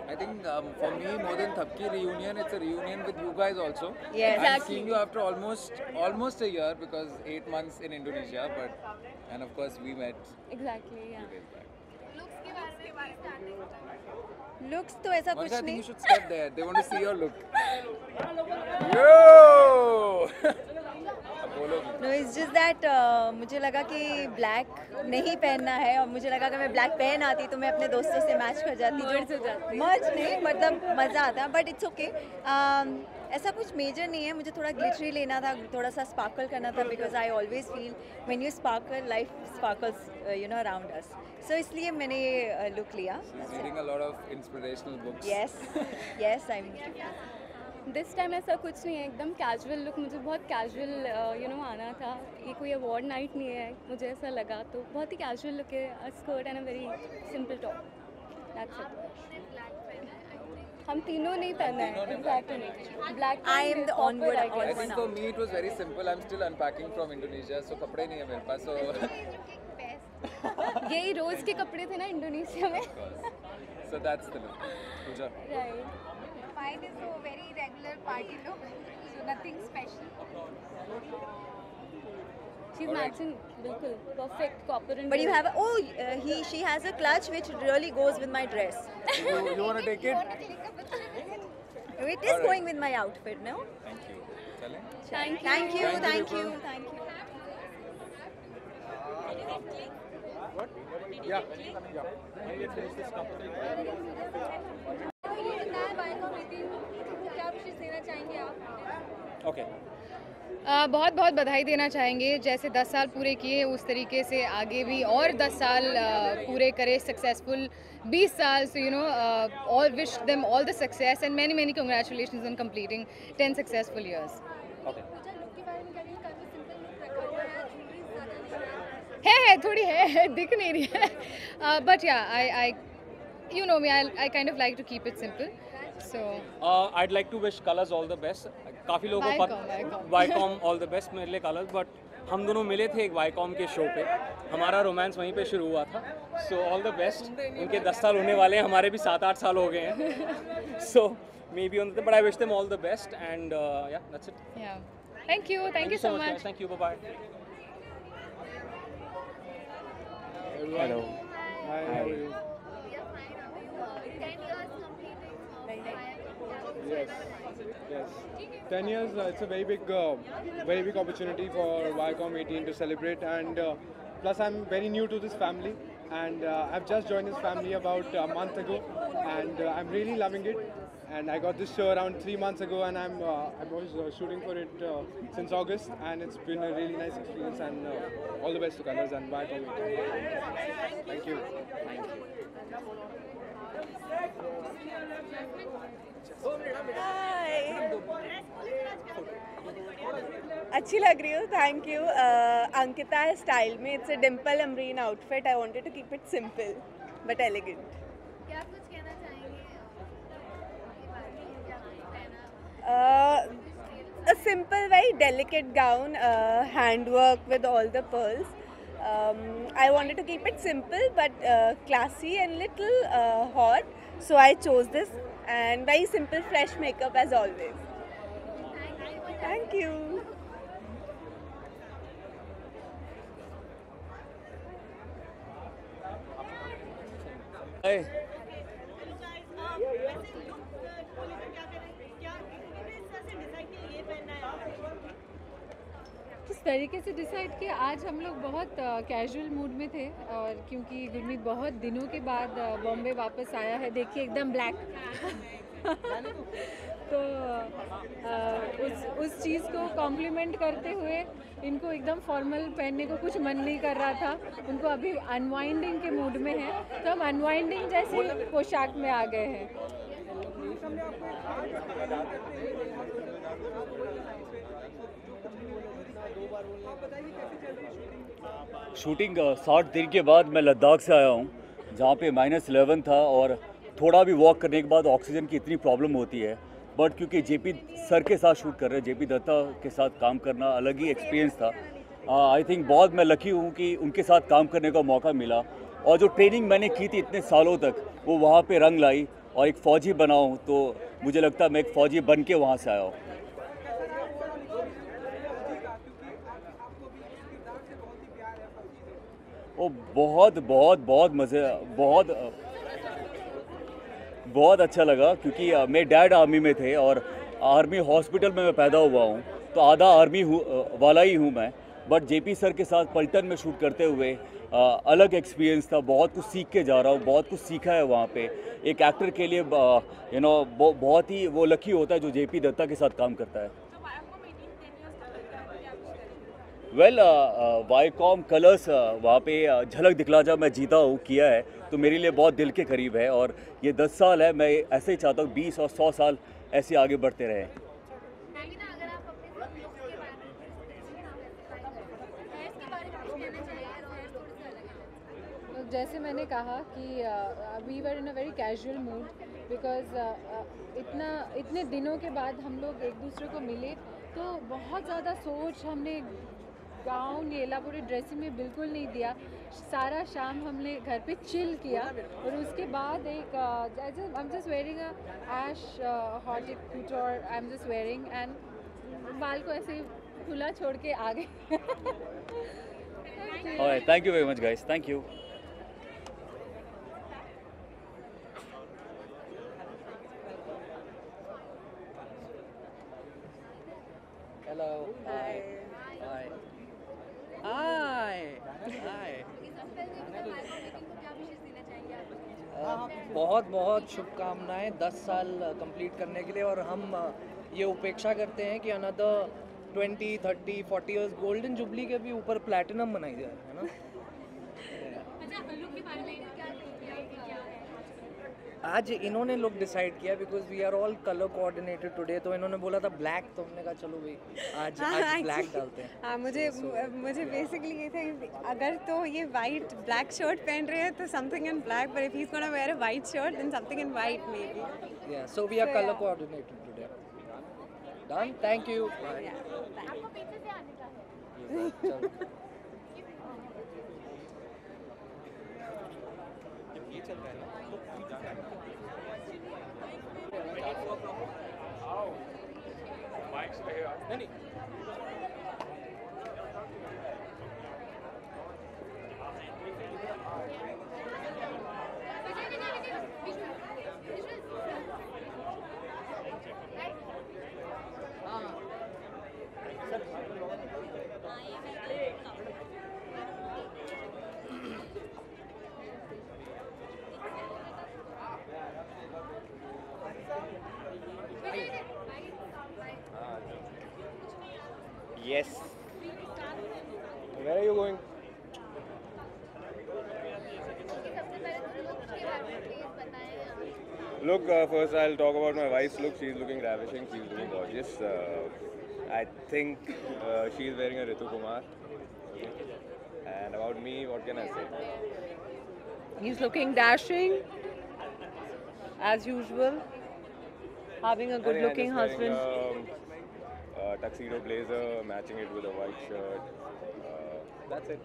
I think for me, more than Thabki reunion, it's a reunion with you guys also.
Yes.
I'm
Exactly.
seeing you after almost a year because 8 months in Indonesia, and of course we met
Exactly.
few
Yeah.
days back.
Looks तो ऐसा
Monica,
कुछ
I think
नहीं.
you should step there. They want to see your look. Yo! Apollo.
No, it's just that मुझे लगा कि black नहीं पहनना है और मुझे लगा कि मैं ब्लैक पहन आती तो मैं अपने दोस्तों से मैच कर जाती. मर्ज नहीं मतलब मज़ा आता. But it's okay. ऐसा कुछ मेजर नहीं है. मुझे थोड़ा ग्लिटरी लेना था, थोड़ा सा स्पार्कल करना था because I always feel when you sparkle life sparkles around us. So इसलिए मैंने ये लुक लिया.
She's reading a lot of inspirational books.
Yes, I'm.
This time ऐसा कुछ नहीं है. एकदम कैजुअल लुक. मुझे बहुत कैजुअल आना था. ये कोई अवार्ड नाइट नहीं है मुझे ऐसा लगा. तो बहुत ही कैजुअल लुक है. A skirt and a very simple top. That's it. हम तीनों नहीं पहना है. Exactly black.
I am the onward
I think for me it was very simple. I'm still unpacking from Indonesia, so कपड़े नहीं है मेरे पास. So
यही रोज के कपड़े थे ना इंडोनेशिया में.
so that's the look. Pooja.
Right.
Mine is a very regular party look, so nothing special.
She's matching बिल्कुल perfect copper and.
But you have she has a clutch which really goes with my dress.
You want to take it?
It is going with my outfit, no?
Thank you. चलें?
Thank you.
What? Yeah. Let's finish this
क्या विशेष देना चाहेंगे आप?
Okay.
बहुत बहुत बधाई देना चाहेंगे. जैसे 10 साल पूरे किए उस तरीके से आगे भी और 10 साल पूरे करे सक्सेसफुल. 20 साल. So all wish them all the success and many congratulations on completing 10 successful years.
Okay.
है थोड़ी है दिख नहीं रही है. But yeah, I you know me, I kind of like to keep it simple. So
I'd like to wish Colors all the best. काफ़ी लोगों को Viacom all the best मेरे लिए Colors, but हम दोनों मिले थे एक Viacom के शो पे. हमारा रोमांस वहीं पे शुरू हुआ था. So all the best. उनके 10 साल होने वाले हैं, हमारे भी 7-8 साल हो गए हैं. So maybe on the, but I wish them all the best and yeah, that's it.
yeah, thank you so much.
Guys. Thank you. Bye bye.
Hello.
Hi. How are you?
10 years completing.
Yes. Yes.
10 years, it's a very big opportunity for Viacom 18 to celebrate, and plus I'm very new to this family, and I've just joined this family about a month ago, and I'm really loving it. And I got this show around 3 months ago, and I was shooting for it since August, and it's been a really nice experience. And all the best to Colors and Viacom 18. Thank you.
अच्छी लग रही हो, thank you. Ankita style में, it's a Dimple Amreen outfit. I wanted to keep it simple but elegant.
क्या कुछ कहना चाहेंगे?
A simple, very delicate gown, handwork with all the pearls. I wanted to keep it simple but classy and little hot, so I chose this, and very simple, fresh makeup as always. Thank you.
Hi.
किस तरीके से decide किया? आज हम लोग बहुत casual mood में थे, और क्योंकि गुरमीत बहुत दिनों के बाद बॉम्बे वापस आया है, देखिए एकदम ब्लैक. तो उस चीज़ को कॉम्प्लीमेंट करते हुए इनको एकदम फॉर्मल पहनने को कुछ मन नहीं कर रहा था. उनको अभी अनवाइंडिंग के मूड में है, तो हम अनवाइंडिंग जैसी पोशाक में आ गए हैं.
शूटिंग 60 दिन के बाद मैं लद्दाख से आया हूँ, जहाँ पे -11 था, और थोड़ा भी वॉक करने के बाद ऑक्सीजन की इतनी प्रॉब्लम होती है. बट क्योंकि जेपी सर के साथ शूट कर रहे हैं, जेपी दत्ता के साथ काम करना अलग ही एक्सपीरियंस था. आई थिंक बहुत मैं लकी हूँ कि उनके साथ काम करने का मौका मिला, और जो ट्रेनिंग मैंने की थी इतने सालों तक, वो वहाँ पे रंग लाई, और एक फ़ौजी बना हूँ, तो मुझे लगता है मैं एक फ़ौजी बन के वहाँ से आया हूँ. वो बहुत मज़े, बहुत अच्छा लगा, क्योंकि मेरे डैड आर्मी में थे, और आर्मी हॉस्पिटल में मैं पैदा हुआ हूँ, तो आधा आर्मी वाला ही हूँ मैं. बट जेपी सर के साथ पलटन में शूट करते हुए अलग एक्सपीरियंस था. बहुत कुछ सीख के जा रहा हूँ, बहुत कुछ सीखा है वहाँ पे. एक एक्टर के लिए बहुत ही वो लकी होता है जो जेपी दत्ता के साथ काम करता है. वेल, वाईकॉम कलर्स वहाँ पे झलक दिखला जा मैं जीता हूँ, किया है, तो मेरे लिए बहुत दिल के करीब है. और ये 10 साल है, मैं ऐसे ही चाहता हूँ 20 और 100 साल ऐसे आगे बढ़ते रहें.
जैसे मैंने कहा कि we were in a very casual mood, because इतने दिनों के बाद हम लोग एक दूसरे को मिले, तो बहुत ज़्यादा सोच हमने गाउन ये एलाबोरेट ड्रेसिंग में बिल्कुल नहीं दिया. सारा शाम हमने घर पे चिल किया, और उसके बाद एक I am just wearing a Ash haute couture, I am just wearing, and बाल को ऐसे खुला छोड़ के आ गए.
Thank you very much guys, thank you.
Hello. Hi. Hi. बहुत शुभकामनाएं 10 साल कंप्लीट करने के लिए, और हम ये उपेक्षा करते हैं कि अनदर 20, 30, 40 इयर्स गोल्डन जुबली के भी ऊपर प्लैटिनम बनाई जाए, है ना. आज इन्होंने लोग डिसाइड किया, because we are all colour coordinated today, तो इन्होंने बोला था ब्लैक, तो हमने कहा चलो भाई आज ब्लैक डालते हैं.
हाँ, मुझे बेसिकली ये था कि अगर तो ये वाइट ब्लैक शर्ट पहन रहे हैं तो something in black, but if he is gonna wear a white shirt then something in white maybe.
Yeah so we are colour coordinated today. Done, thank you.
आपको पीछे से आने का है.
Yes. Where are you going? Look, first I'll talk about my wife's look. She's looking ravishing. She's looking gorgeous. I think she's wearing a Ritu Kumar. And about me, what can I say?
He's looking dashing, as usual. Having a good-looking husband.
Tuxedo blazer, matching it with a white shirt. That's it.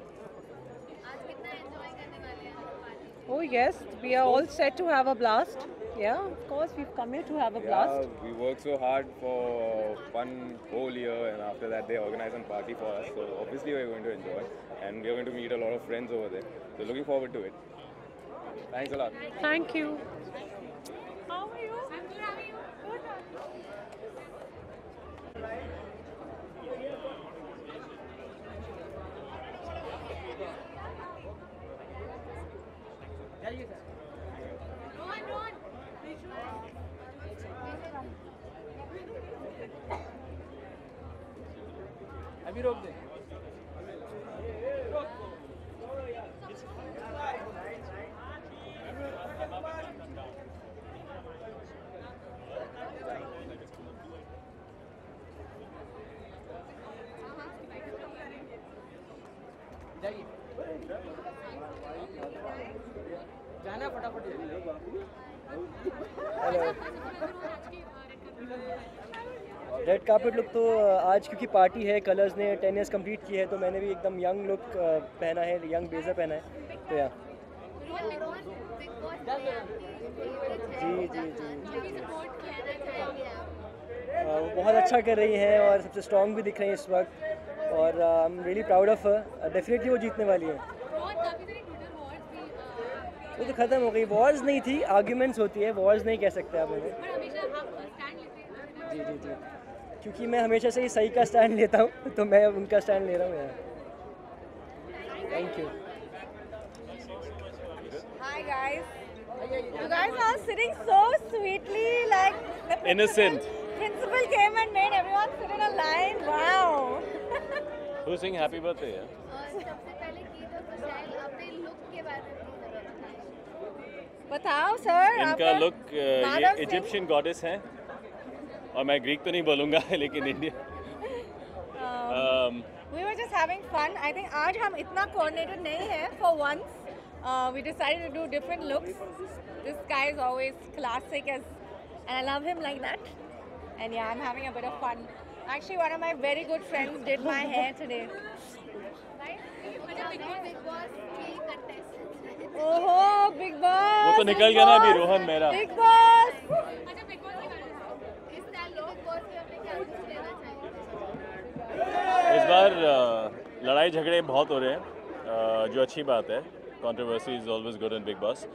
Oh yes, we are all set to have a blast. Yeah, of course, we've come here to have a blast.
Yeah, we worked so hard for one whole year, and after that they organized a party for us. So obviously we're going to enjoy, and we're going to meet a lot of friends over there. So looking forward to it. Thanks a lot.
Thank you.
How are you? I'm good. How are you?
अभी रोक दे. जाइए. जाना फटाफट.
Red carpet look तो आज क्योंकि party है, colours ने 10 इयर्स कंप्लीट की है, तो मैंने भी एकदम यंग लुक पहना है, यंग ब्लेजर पहना है. तो या जी जी जी वो बहुत अच्छा कर रही हैं और सबसे स्ट्रॉन्ग भी दिख रही हैं इस वक्त, और I am really proud of her. Definitely वो जीतने वाली है. वो तो ख़त्म हो गई. वॉर्स नहीं थी, आर्ग्यूमेंट्स होती है, वॉर्स नहीं कह सकते आप उन्हें. जी जी जी, क्योंकि मैं हमेशा से ही सही का स्टैंड लेता हूँ, तो मैं उनका स्टैंड ले रहा हूँ यार. Thank you.
Hi guys. You guys are sitting so sweetly, like the
Innocent.
Principal came and made everyone sit in a line. Wow.
Who's saying happy birthday? Yeah?
बताओ सर.
इनका लुक ये Egyptian goddess हैं, और मैं Greek तो नहीं बोलूँगा लेकिन Indian.
We were just having fun. I think आज हम इतना coordinated नहीं है for once. We decided to do different looks. This guy is always classic and I love him like that. And yeah, I'm having a bit of fun. Actually, one of my very good friends did my hair today. Oh, Big Boss.
वो तो निकल गया ना अभी रोहन मेरा.
Big Boss.
इस बार लड़ाई झगड़े बहुत हो रहे हैं, जो अच्छी बात है. Controversy is always good in Bigg boss.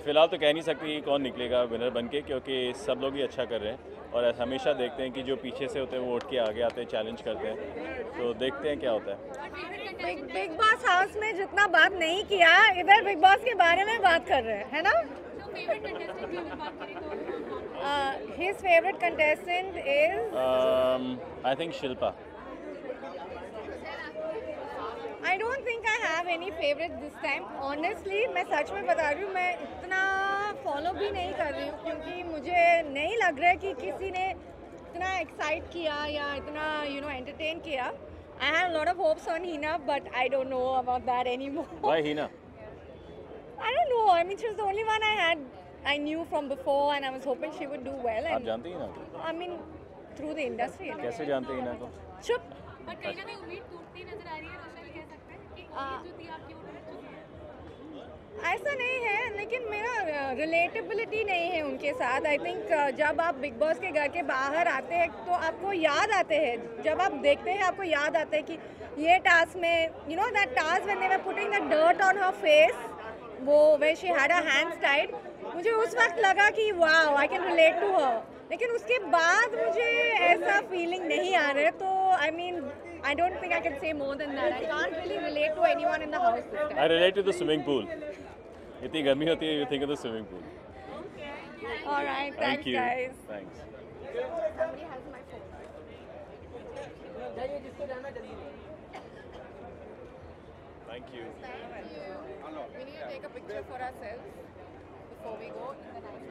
फिलहाल तो कह नहीं सकती कौन निकलेगा विनर बनके, क्योंकि सब लोग ही अच्छा कर रहे हैं, और हमेशा देखते हैं कि जो पीछे से होते हैं वो उठ के आगे आते हैं, चैलेंज करते हैं. तो देखते हैं क्या होता है.
बिग बॉस हाउस में जितना बात नहीं किया, इधर बिग बॉस के बारे में बात कर रहे हैं, है ना? His favorite contestant is
I think Shilpa.
I don't think I have any favorite this time. Honestly, मैं सच में बता रही हूँ, मैं इतना फॉलो भी नहीं कर रही हूँ, क्योंकि मुझे नहीं लग रहा है कि किसी ने इतना एक्साइट किया या इतना entertain किया. I have a lot of hopes on Hina, but I don't know about that anymore.
Why Hina?
I don't know. I mean, she was the only one I knew from before, and I was hoping she would do well.
आप जानते हैं ना?
I mean, through the industry.
कैसे जानते हैं ना को?
चुप.
बट कहीं ना कहीं उम्मीद टूटती नजर आ रही है, रोशनी कह सकते हैं कि ये जो थी आपकी उम्मीद टूटी है.
ऐसा नहीं है, लेकिन मेरा रिलेटेबिलिटी नहीं है उनके साथ. आई थिंक जब आप बिग बॉस के घर के बाहर आते हैं तो आपको याद आते हैं, जब आप देखते हैं आपको याद आता है कि ये टास्क में that task when they were putting the dirt on her face, वो when she had her hands tied, मुझे उस वक्त लगा कि wow I can relate to her. लेकिन उसके बाद मुझे ऐसा फीलिंग नहीं आ रहा है, तो I mean I don't think I can say more than that. I can't really relate to anyone in the house this time.
I relate to the swimming pool. इतनी गर्मी होती है, you think of the swimming pool.
All right, thanks
Thank you.
guys.
Thanks.
Somebody has my phone.
Thank you.
We need to take a picture for ourselves before we go in the night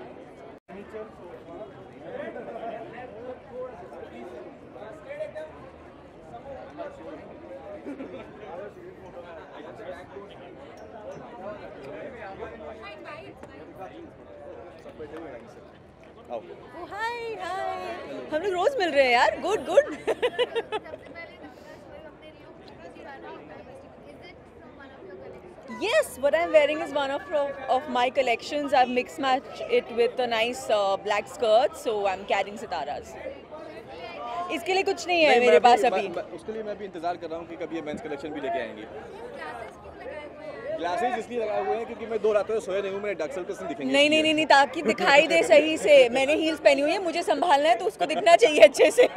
हाय हाय, हम लोग रोज मिल रहे हैं यार. Good good. Yes, what I'm wearing is one of my collections. I've mixed matched it with a nice black skirt, so I'm carrying Sitaras. इसके लिए कुछ नहीं है मेरे पास अभी.
उसके लिए मैं भी इंतजार कर रहा हूँ कि कभी ये मेंस कलेक्शन भी लेके आएंगे. ग्लासेस इसलिए लगाए हुए हैं क्योंकि मैं 2 रातों से सोया नहीं हूँ, मेरे डार्क सर्कल्स दिखेंगे.
नहीं, ताकि दिखाई दे सही से. मैंने हील्स पहनी हुई है, मुझे संभालना है तो उसको दिखना चाहिए अच्छे से.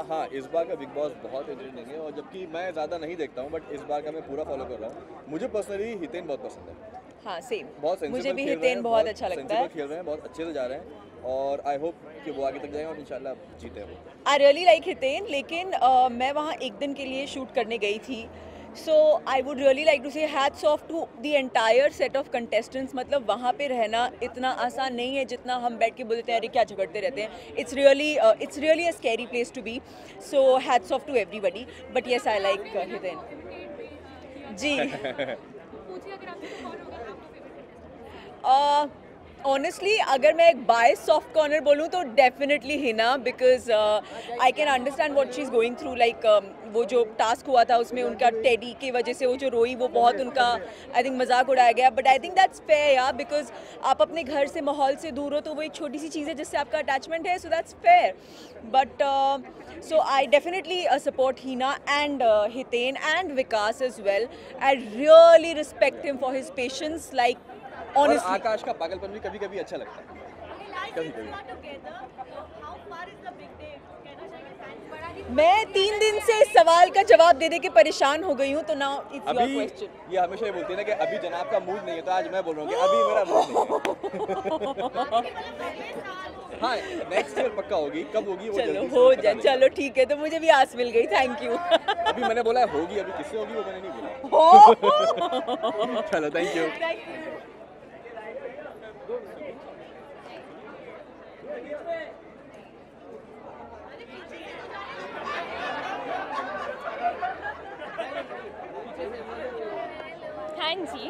हाँ, इस बार का बिग बॉस बहुत इंटरेस्टिंग है, और जबकि मैं ज़्यादा नहीं देखता हूँ, बट इस बार का मैं पूरा फॉलो कर रहा हूँ. मुझे पर्सनली हितेन बहुत पसंद है.
हाँ सेम,
बहुत
मुझे भी हितेन बहुत अच्छा लगता है.
खेल रहे हैं, बहुत अच्छे से जा रहे हैं, और आई होप कि वो आगे तक जाएंगे और इंशाल्लाह जीते वो.
आई रियली लाइक हितेन, लेकिन मैं वहाँ एक दिन के लिए शूट करने गई थी. So I would really like to say hats off to the entire set of contestants. मतलब वहाँ पे रहना इतना आसान नहीं है जितना हम बैठ के बोलते हैं अरे क्या झगड़ते रहते हैं. It's really a scary place to be. So hats off to everybody, but yes I like Hiten ji. Honestly अगर मैं एक बाय सॉफ्ट कॉर्नर बोलूँ तो definitely Hina, because I can understand what she is going through. Like वो जो टास्क हुआ था उसमें उनका टेडी की वजह से वो जो रोई, वो बहुत उनका आई थिंक मजाक उड़ाया गया. But I think that's fair यार, बिकॉज आप अपने घर से माहौल से दूर हो तो वो एक छोटी सी चीज़ है जिससे आपका अटैचमेंट है. So that's fair. But so I definitely support Hina and Hiten and Vikas as well. I really respect him for his patience. Like
honestly, Akash का पागलपन भी कभी कभी अच्छा लगता है. कभी
मैं 3 दिन से इस सवाल का जवाब दे के परेशान हो गई हूँ, तो नाउ इट्स योर क्वेश्चन.
ये हमेशा ये बोलती है ना कि अभी जनाब का मूड नहीं है, तो आज मैं बोल रहा हूँ कि अभी मेरा मूड नहीं है. हाँ, नेक्स्ट ईयर पक्का होगी. कब होगी वो
चलो हो जाए. चलो ठीक है, तो मुझे भी आस मिल गई. Thank you.
अभी मैंने बोला होगी, अभी किससे होगी वो मैंने नहीं बोला. चलो थैंक यू.
हाँ जी,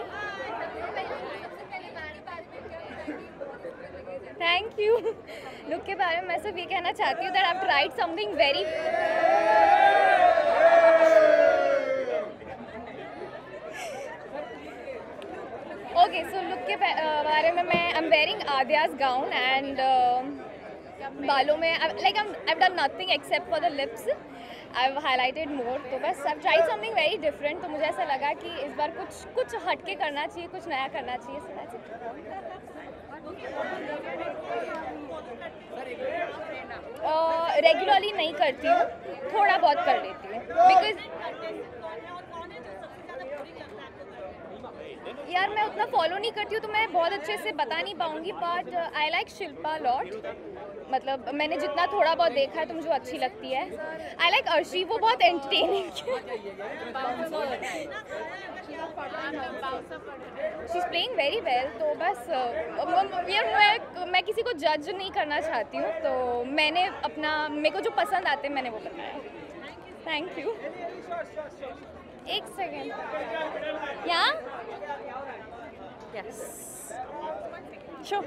थैंक यू. लुक के बारे में मैं सिर्फ ये कहना चाहती हूँ that I have tried something very okay. So look के बारे में मैं I am wearing Aadya's gown and बालों में like I have done nothing except for the lips. I've highlighted more. तो बस I've tried something very different. तो मुझे ऐसा लगा कि इस बार कुछ हटके करना चाहिए, कुछ नया करना चाहिए. So that's it. रेगुलरली नहीं करती हूँ, थोड़ा बहुत कर लेती हूँ. बिकॉज यार मैं उतना फॉलो नहीं करती हूँ तो मैं बहुत अच्छे से बता नहीं पाऊँगी. But I like Shilpa lot. मतलब मैंने जितना थोड़ा बहुत देखा है तो मुझे अच्छी लगती है. आई लाइक अर्शी, वो बहुत एंटरटेनिंग है. She is playing very well. तो बस यार मैं किसी को जज नहीं करना चाहती हूँ, तो मैंने अपना मेरे को जो पसंद आते हैं मैंने वो बताया. Thank you. एक सेकेंड. यहाँ यस श्योर.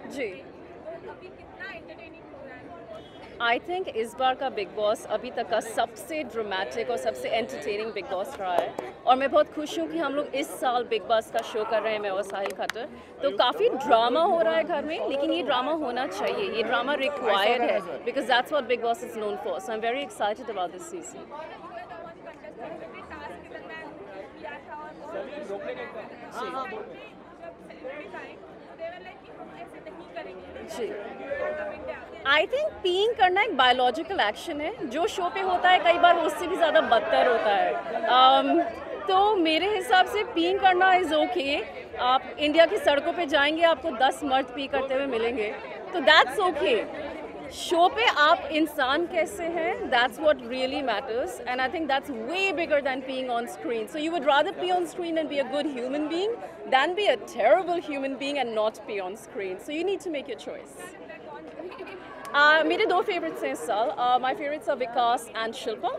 जी, आई थिंक इस बार का बिग बॉस अभी तक का सबसे ड्रामेटिक और सबसे एंटरटेनिंग बिग बॉस रहा है. और मैं बहुत खुश हूँ कि हम लोग इस साल बिग बॉस का शो कर रहे हैं, मैं और साहिल खट्टर. तो काफ़ी ड्रामा हो रहा है घर में, लेकिन ये ड्रामा होना चाहिए. ये ड्रामा रिक्वायर्ड है, because that's what Bigg Boss is known for. So I am very excited about this season. जी आई थिंक पीइंग करना एक बायोलॉजिकल एक्शन है, जो शो पे होता है कई बार उससे भी ज़्यादा बदतर होता है। तो मेरे हिसाब से पीइंग करना इज़ ओके। आप इंडिया की सड़कों पे जाएंगे, आपको 10 मर्द पी करते हुए मिलेंगे, तो दैट्स ओके। शो पे आप इंसान कैसे हैं, that's what really matters, and I think that's way bigger than being on screen. So you would rather be on screen and be a good human being than be a terrible human being and not be on screen. So you need to make your choice. मेरे दो favourites हैं इस साल। My favourites are Vikas and Shilpa,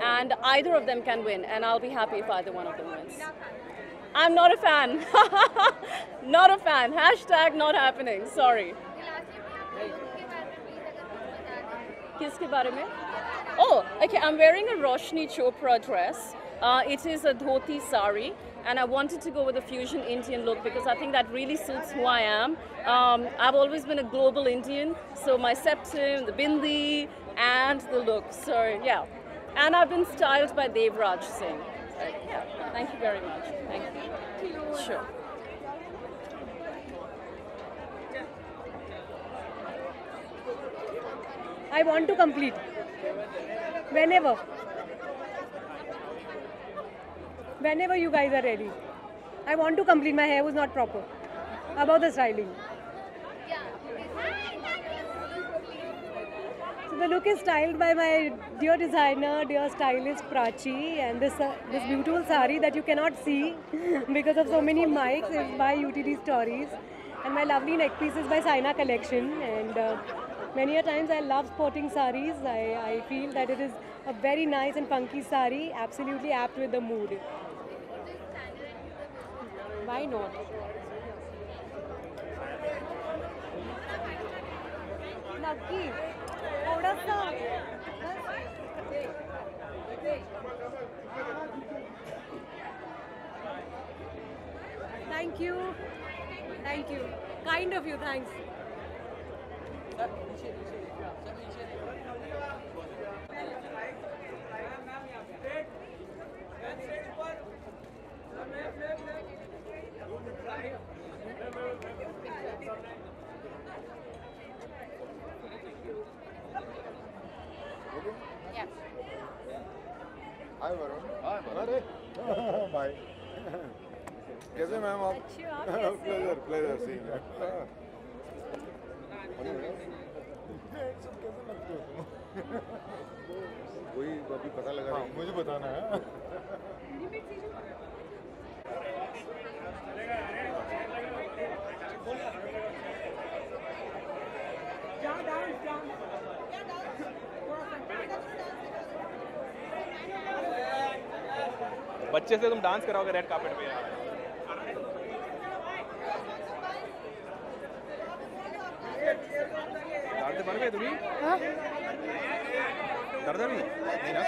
and either of them can win and I will be happy if either one of them wins. I am not a fan, not a fan, hashtag not happening, sorry. किसके बारे में? Oh, okay, I'm wearing a Roshni Chopra dress. It is a dhoti sari, and I wanted to go with a fusion Indian look because I think that really suits who I am. I've always been a global Indian, so my septum, the bindi, and the look. So yeah, and I've been styled by Devraj Singh. So, yeah, thank you very much. Thank you. Sure.
I want to complete. Whenever you guys are ready. I want to complete. My hair was not proper. About the styling. So the look is styled by my dear designer, dear stylist Prachi, and this beautiful sari that you cannot see because of so many mics is by UTD Stories, and my lovely neck piece is by Saina Collection. And many a times I love sporting saris. I feel that it is a very nice and funky sari, absolutely apt with the mood. Why not? Lucky. थोड़ा सा. Thank you. Thank you. Kind of you. Thanks.
हाय वरुण। हाय अरे भाई कैसे ma'am आप? Pleasure pleasure seeing you. कैसे लगते हो? वही अभी पता लगा। हाँ, मुझे बताना है।
बच्चे से तुम डांस कराओगे रेड कार्पेट पे यार। दर्द बन गए तुम्हें? हाँ? दर्द भी नहीं ना?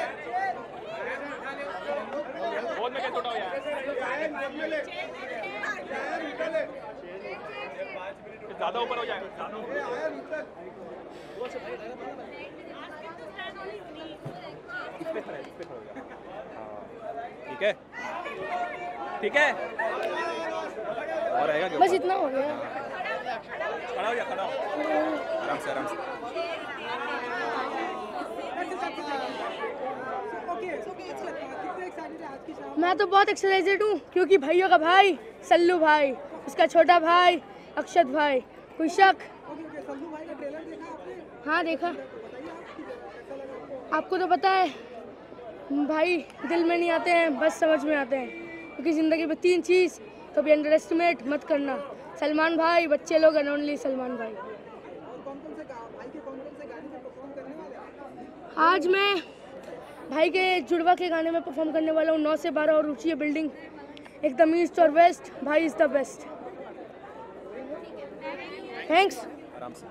बहुत में क्या छोटा हो यार? ज़्यादा ऊपर हो जाएगा। ठीक है, ठीक है, और आएगा क्या?
बस इतना हो गया।
खड़ा हो जा, खड़ा हो, आराम से, आराम से।
मैं तो बहुत एक्साइटेड हूँ क्योंकि भाइयों का भाई सल्लू भाई, उसका छोटा भाई अक्षत भाई, कोई शक? हाँ देखा। आपको तो पता है भाई, दिल में नहीं आते हैं, बस समझ में आते हैं, क्योंकि ज़िंदगी में 3 चीज़ तो भी अंडर एस्टिमेट मत करना। सलमान भाई, बच्चे लोग एंड ओनली सलमान भाई। आज मैं भाई के जुड़वा के गाने में परफॉर्म करने वाला हूँ। 9 से 12 और ऊंची है बिल्डिंग, एकदम ईस्ट और वेस्ट। भाई इज़ द बेस्ट। थैंक्स।
आराम से।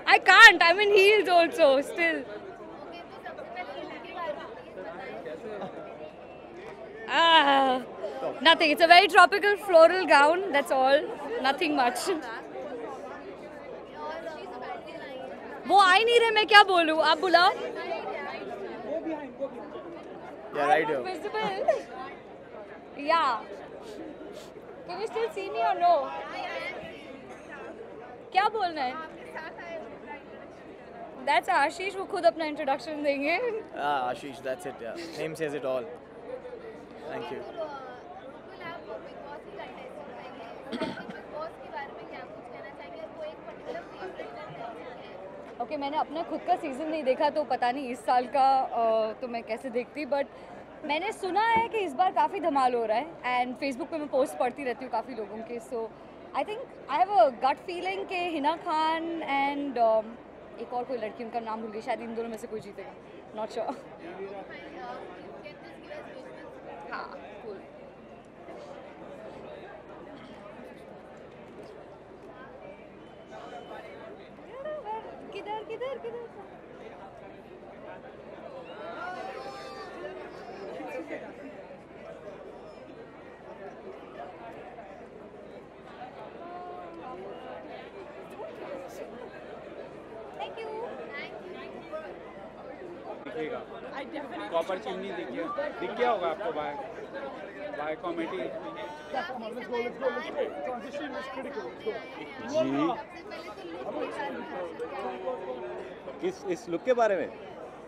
I can't. I'm in heels also still. Nothing. It's a very tropical floral gown. That's all. Nothing much. वो आ ही नहीं रहे, मैं क्या बोलूँ, आप बुलाओ.
Yeah, right here.
Visible. Yeah. Can you still see me or no? क्या बोलना है? That's Ashish. वो खुद अपना introduction देंगे.
Ah, Ashish, that's it. Yeah, name says it all. Thank you.
Okay मैंने अपना खुद का सीज़न नहीं देखा तो पता नहीं इस साल का तो मैं कैसे देखती, बट मैंने सुना है कि इस बार काफ़ी धमाल हो रहा है एंड फेसबुक पे मैं पोस्ट पढ़ती रहती हूँ काफ़ी लोगों के. So I think I have a gut feeling के हिना खान एंड एक और कोई लड़की, उनका नाम भूल गई, शायद इन दोनों में से कोई जीतेगा. Not sure. हाँ cool. किधर किधर किधर
दिखेगा. कॉपर चिमनी दिख गया होगा आपको बाय कॉमेडी.
जी इस लुक के बारे में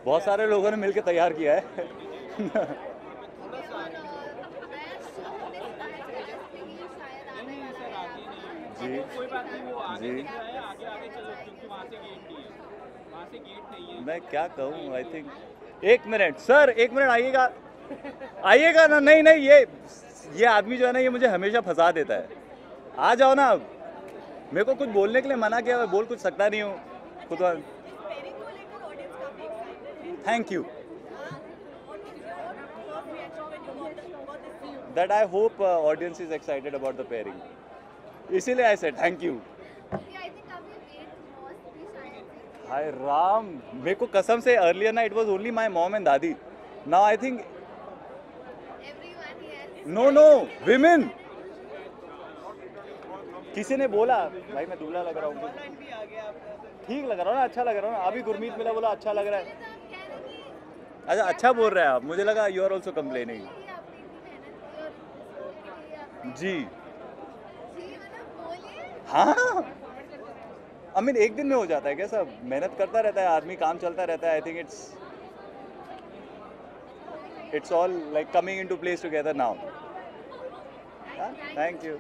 बहुत सारे लोगों ने मिलकर तैयार किया है. जी जी मैं क्या कहूँ. आई थिंक एक मिनट सर, एक मिनट आइएगा आइएगा ना. नहीं नहीं ये आदमी जो है ना, ये मुझे हमेशा फंसा देता है. आ जाओ ना. मेरे को कुछ बोलने के लिए मना किया, मैं बोल कुछ सकता नहीं हूँ खुद. Thank you. That I hope audience is excited about the pairing. इसीलिए आई सेड थैंक यू. हाय राम, मेरे को कसम से अर्लियर ना it was only my mom and दादी. Now I think no women. किसी ने बोला भाई मैं दूल्हा लग रहा हूँ. ठीक लग रहा हूँ ना, अच्छा लग रहा हूँ ना. अभी गुरमीत मिला, बोला अच्छा लग रहा है. अच्छा अच्छा बोल रहे हैं आप. मुझे लगा यू आर ऑल्सो कंप्लेनिंग. जी हाँ आई मीन एक दिन में हो जाता है क्या सब? मेहनत करता रहता है आदमी, काम चलता रहता है. आई think it's all like coming into place together now. Thank you.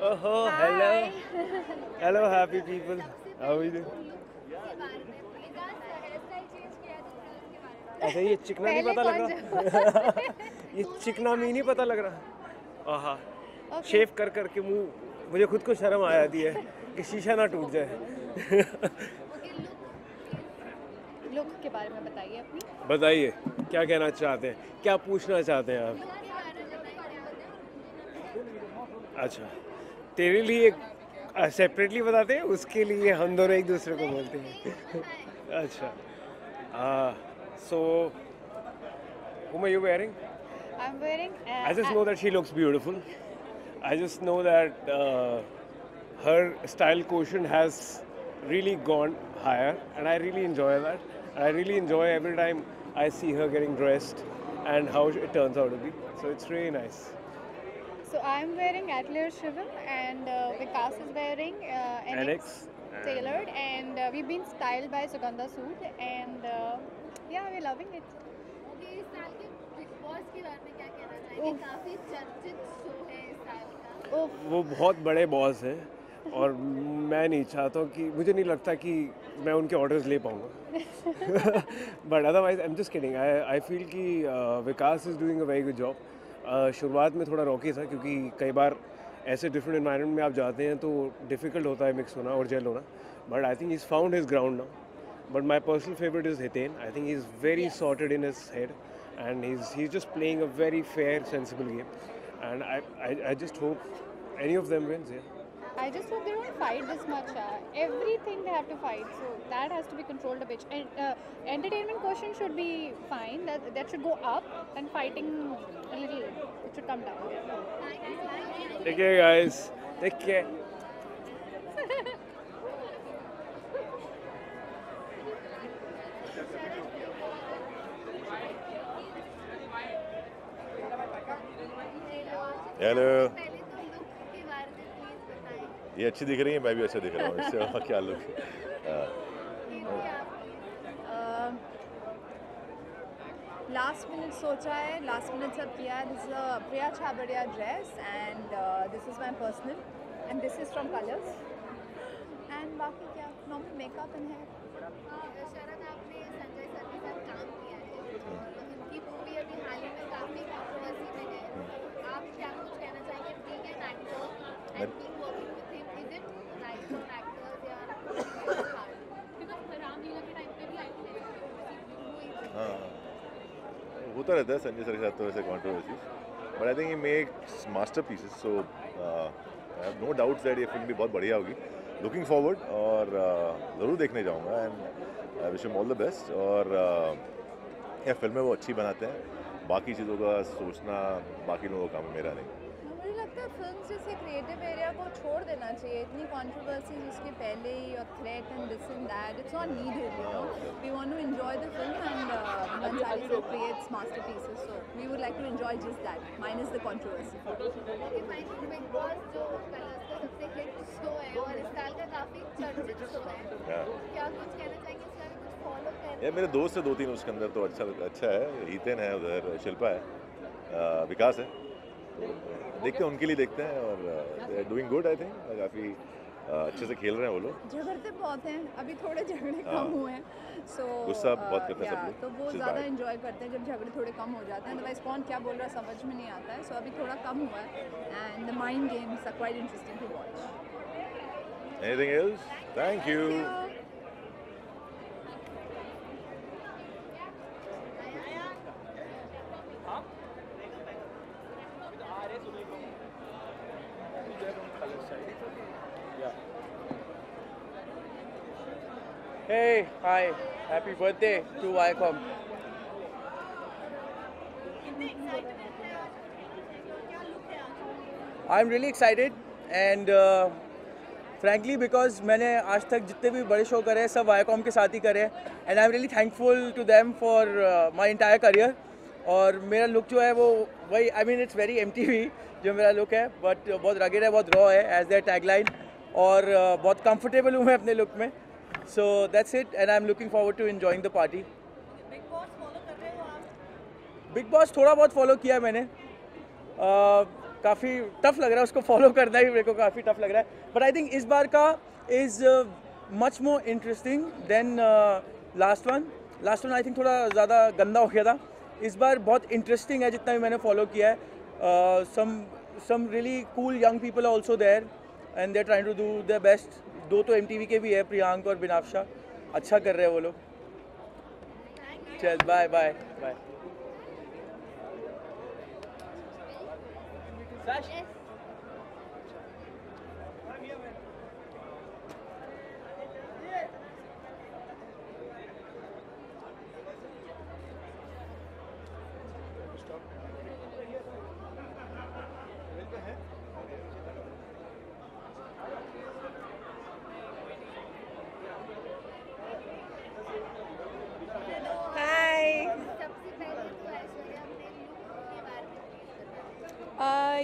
Oh, hello. Hello, happy people. How are you doing? अच्छा ये चिकना नहीं पता लग रहा. ये चिकना मी नहीं पता लग रहा. आहा शेव कर करके मुंह, मुझे खुद को शर्म आ जाती है कि शीशा ना टूट जाए.
लुक के बारे में बताइए अपनी.
बताइए क्या कहना चाहते हैं, क्या पूछना चाहते हैं आप? अच्छा तेरे लिए सेपरेटली बताते हैं, उसके लिए हम दोनों एक दूसरे को बोलते हैं. अच्छा so whom are you wearing?
I'm wearing.
I just know that she looks beautiful. I just know that her style quotient has really gone higher, and I really enjoy that. I really enjoy every time I see her getting dressed and how it turns out to be. So it's really nice.
So I'm wearing Atelier Shivam and Vikas is wearing NX tailored, and we've been styled by Sugandha Sood, and yeah, we're loving it.
Okay, इस साल के big boss के बारे में क्या कहना चाहेंगे? काफी चर्चित शो है इस साल का.
वो बहुत बड़े बॉस हैं और मैं नहीं चाहता हूँ कि मुझे नहीं लगता कि मैं उनके ऑर्डर्स ले पाऊँगा but otherwise I am just kidding I feel कि Vikas is doing a very good job. शुरुआत में थोड़ा रॉकी था क्योंकि कई बार ऐसे डिफरेंट एनवायरनमेंट में आप जाते हैं तो डिफ़िकल्ट होता है मिक्स होना और जेल होना, but I think he is found his ground now. But my personal favorite is Hiten. I think he's very sorted in his head, and he's just playing a very fair, sensible game. And I just hope any of them wins. Yeah.
I just hope they don't fight this much. Everything they have to fight, so that has to be controlled a bit. And entertainment quotient should be fine. That should go up, and fighting a little, it should come down.
Take care, guys. Take care.
Hello. ये अच्छी दिख रही है, मैं भी अच्छा दिख रहा हूँ इससे क्या लुक।
लास्ट मिनट सोचा है, लास्ट मिनट सब किया है। This is a Priya Chhabria dress and this is my personal and this is from colours and बाकी क्या नॉर्मल मेकअप एंड हेयर।
शरद, आपने संजय सर के साथ काम किया है और उनकी मूवी अभी हाल ही में काफ़ी कंट्रोवर्सी में है। आप क्या कुछ कहना चाहेंगे? Being an actor and being working with him, is it right for actors या बिकॉज़ रामलीला के टाइम पे भी आई थी।
हाँ, होता रहता है संजय सर के साथ तो ऐसे controversies, but I think he makes masterpieces, so I have no doubts that ये फिल्म भी बहुत बढ़िया होगी। लुकिंग फॉरवर्ड और ज़रूर देखने जाऊँगा and I wish him all the best. और या फिल्में वो अच्छी बनाते हैं, बाकी चीज़ों का सोचना बाकी लोगों का काम मेरा नहीं।
मुझे लगता है फिल्म जैसे क्रिएटिव एरिया को छोड़ देना चाहिए। इतनी कंट्रोवर्सीज उसके पहले ही और threat and this and that, it's not needed, you know. We want to enjoy the film and Bhansali sir creates masterpieces, so we would like to enjoy just that, minus the controversy.
Okay, fine. Big Boss जो colours का सबसे hit show है और इस साल का काफ़ी चर्चित शो है, क्या कुछ कहना चाहेंगे? इसका कुछ फॉलो करें?
यार मेरे दोस्त है 2-3 उसके अंदर, तो अच्छा है। हीतेन है उधर, शिल्पा है, विकास है, तो देखते हैं, उनके लिए देखते हैं और they are doing good. I think काफ़ी अच्छे से खेल रहे हैं वो लोग।
झगड़ते बहुत हैं, अभी थोड़े झगड़े कम हुए हैं, सो
गुस्सा बहुत करते हैं सब लोग,
तो वो ज़्यादा एंजॉय करते हैं जब झगड़े थोड़े कम हो जाते हैं। अदरवाइज कौन क्या बोल रहा है समझ में नहीं आता है, सो अभी थोड़ा कम हुआ है and the mind games are quite interesting to watch.
Anything else? Thank you.
Hey, hi, happy birthday to Viacom. I'm really excited and frankly because मैंने आज तक जितने भी बड़े शो करे हैं सब Viacom के साथ ही करे हैं and I'm really thankful to them for my entire career। और मेरा लुक जो है वो वही, I mean it's very MTV जो मेरा लुक है, but बहुत rugged है, बहुत raw है as their tagline, और बहुत comfortable हूँ मैं अपने लुक में। So that's it, and I'm looking forward to enjoying the party. Big Boss थोड़ा बहुत फॉलो किया मैंने, काफ़ी टफ लग रहा है उसको फॉलो करना ही, मेरे को काफ़ी टफ लग रहा है, बट आई थिंक इस बार का is much more interesting than last one I think थोड़ा ज़्यादा गंदा हो गया था। इस बार बहुत इंटरेस्टिंग है जितना भी मैंने फॉलो किया है। Some really cool young people are also there and they are trying to do their best. 2 तो MTV के भी है, प्रियांक और बिनाफ्शा, अच्छा कर रहे हैं वो लोग। चल बाय बाय बाय।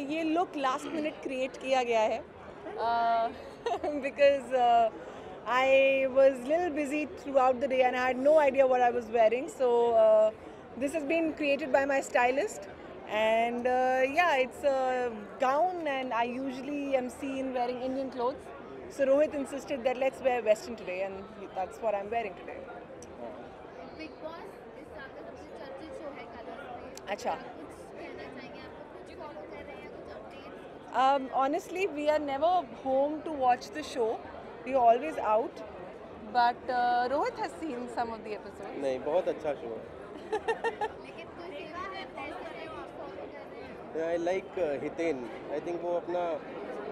ये लुक लास्ट मिनट क्रिएट किया गया है because I was little busy throughout the day and I had no idea what I was wearing, so this has been created by my stylist and yeah, it's a gown and I usually am seen wearing Indian clothes,
So Rohit insisted that let's wear Western today, and that's what I'm wearing today.
Big boss इस साल का सबसे चर्चित show है colours में।
अच्छा।
कुछ कहना चाहेंगे आपको, कुछ फॉलो कर रहे हैं, कुछ updates?
Honestly, we are never home to watch the show. We are always out. But Rohit has seen some of the episodes.
नहीं, बहुत अच्छा शो है।
लेकिन कोई सेवा है, प्रेस कर रहे हो, आप फॉलो कर रहे हैं?
I like Hiten. I think वो अपना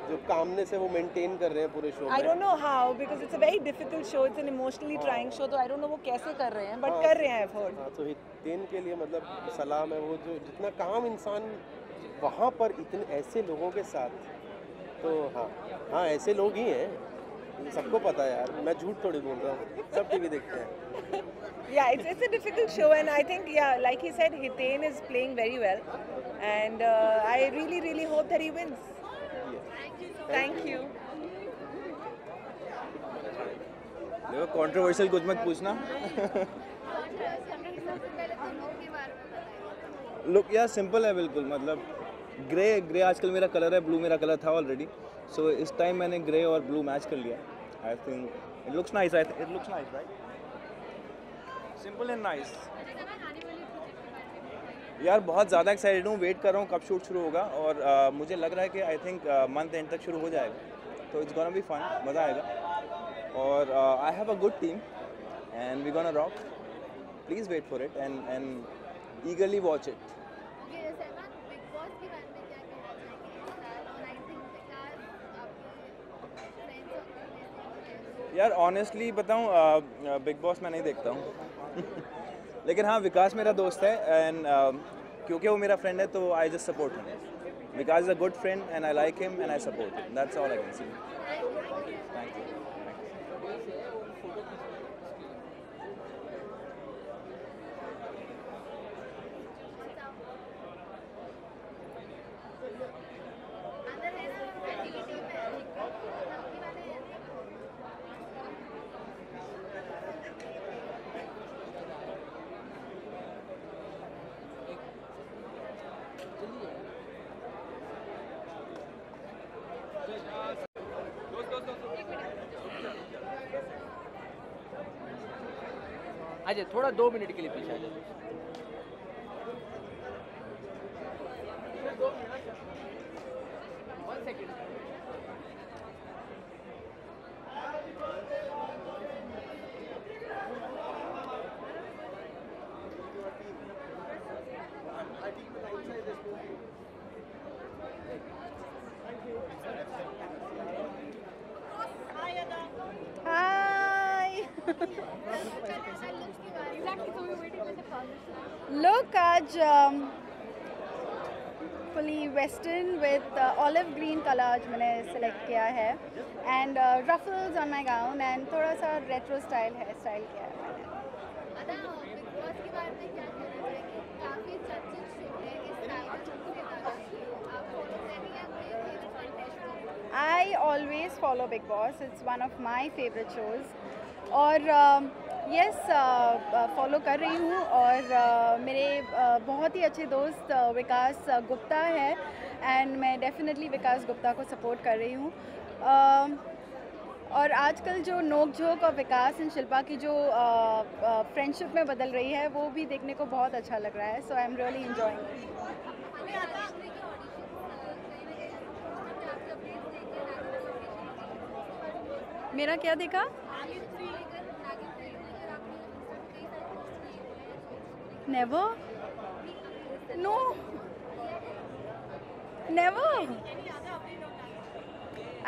जो calmness है वो maintain कर रहे हैं पूरे शो में।
I don't know how, because it's a very difficult show. It's an emotionally trying show. तो I don't know वो कैसे कर रहे हैं, but कर रहे हैं, I've heard.
हाँ, तो हितेन के लिए मतलब सलाम है, वो जो जितना काम इंसान वहाँ पर इतने ऐसे लोगों के साथ, तो हाँ ऐसे लोग ही हैं, सबको पता है यार, मैं झूठ थोड़ी बोल रहा हूँ, सब टीवी देखते हैं।
Yeah, it's a difficult show, and I think, yeah, like he said, Hiten is playing very well, and I really hope that he wins. Thank you.
देखो कंट्रोवर्शियल कुछ मत पूछना। लुक यार सिंपल है बिल्कुल, मतलब ग्रे आजकल मेरा कलर है, ब्लू मेरा कलर था ऑलरेडी, सो इस टाइम मैंने ग्रे और ब्लू मैच कर लिया। I think it looks nice, right? Simple and nice. यार बहुत ज़्यादा एक्साइटेड हूँ, वेट कर रहा हूँ कब शूट शुरू होगा, और मुझे लग रहा है कि आई थिंक मंथ एंड तक शुरू हो जाएगा, तो इट्स गोना बी फन, मज़ा आएगा। और I have a good team and we gonna rock. Please wait for it and eagerly watch it. यार ऑनेस्टली बताऊँ, बिग बॉस मैं नहीं देखता हूँ लेकिन हाँ विकास मेरा दोस्त है, एंड क्योंकि वो मेरा फ्रेंड है तो I just support him. Vikas is a good friend and I like him and I support him, that's all I can see. Thank you.
आजा थोड़ा 2 मिनट के लिए पीछे आ जाओ।
Look, आज fully western with olive green color आज मैंने select किया है, and ruffles on my gown and थोड़ा सा retro style hair style किया है मैंने।
बिग बॉस के बारे में क्या कहना चाहेंगे? काफी चर्चित शो है इस साल का सबसे ज़्यादा। आप फॉलो कर रही हैं अपने favourite contestant?
I always follow Big Boss. It's one of my favorite shows. और यस फॉलो कर रही हूँ, और मेरे बहुत ही अच्छे दोस्त विकास गुप्ता है, एंड मैं डेफिनेटली विकास गुप्ता को सपोर्ट कर रही हूँ। और आजकल जो नोक झोंक और विकास एंड शिल्पा की जो फ्रेंडशिप में बदल रही है वो भी देखने को बहुत अच्छा लग रहा है, सो आई एम रियली एंजॉयिंग। मेरा क्या देखा? Never? No. Never.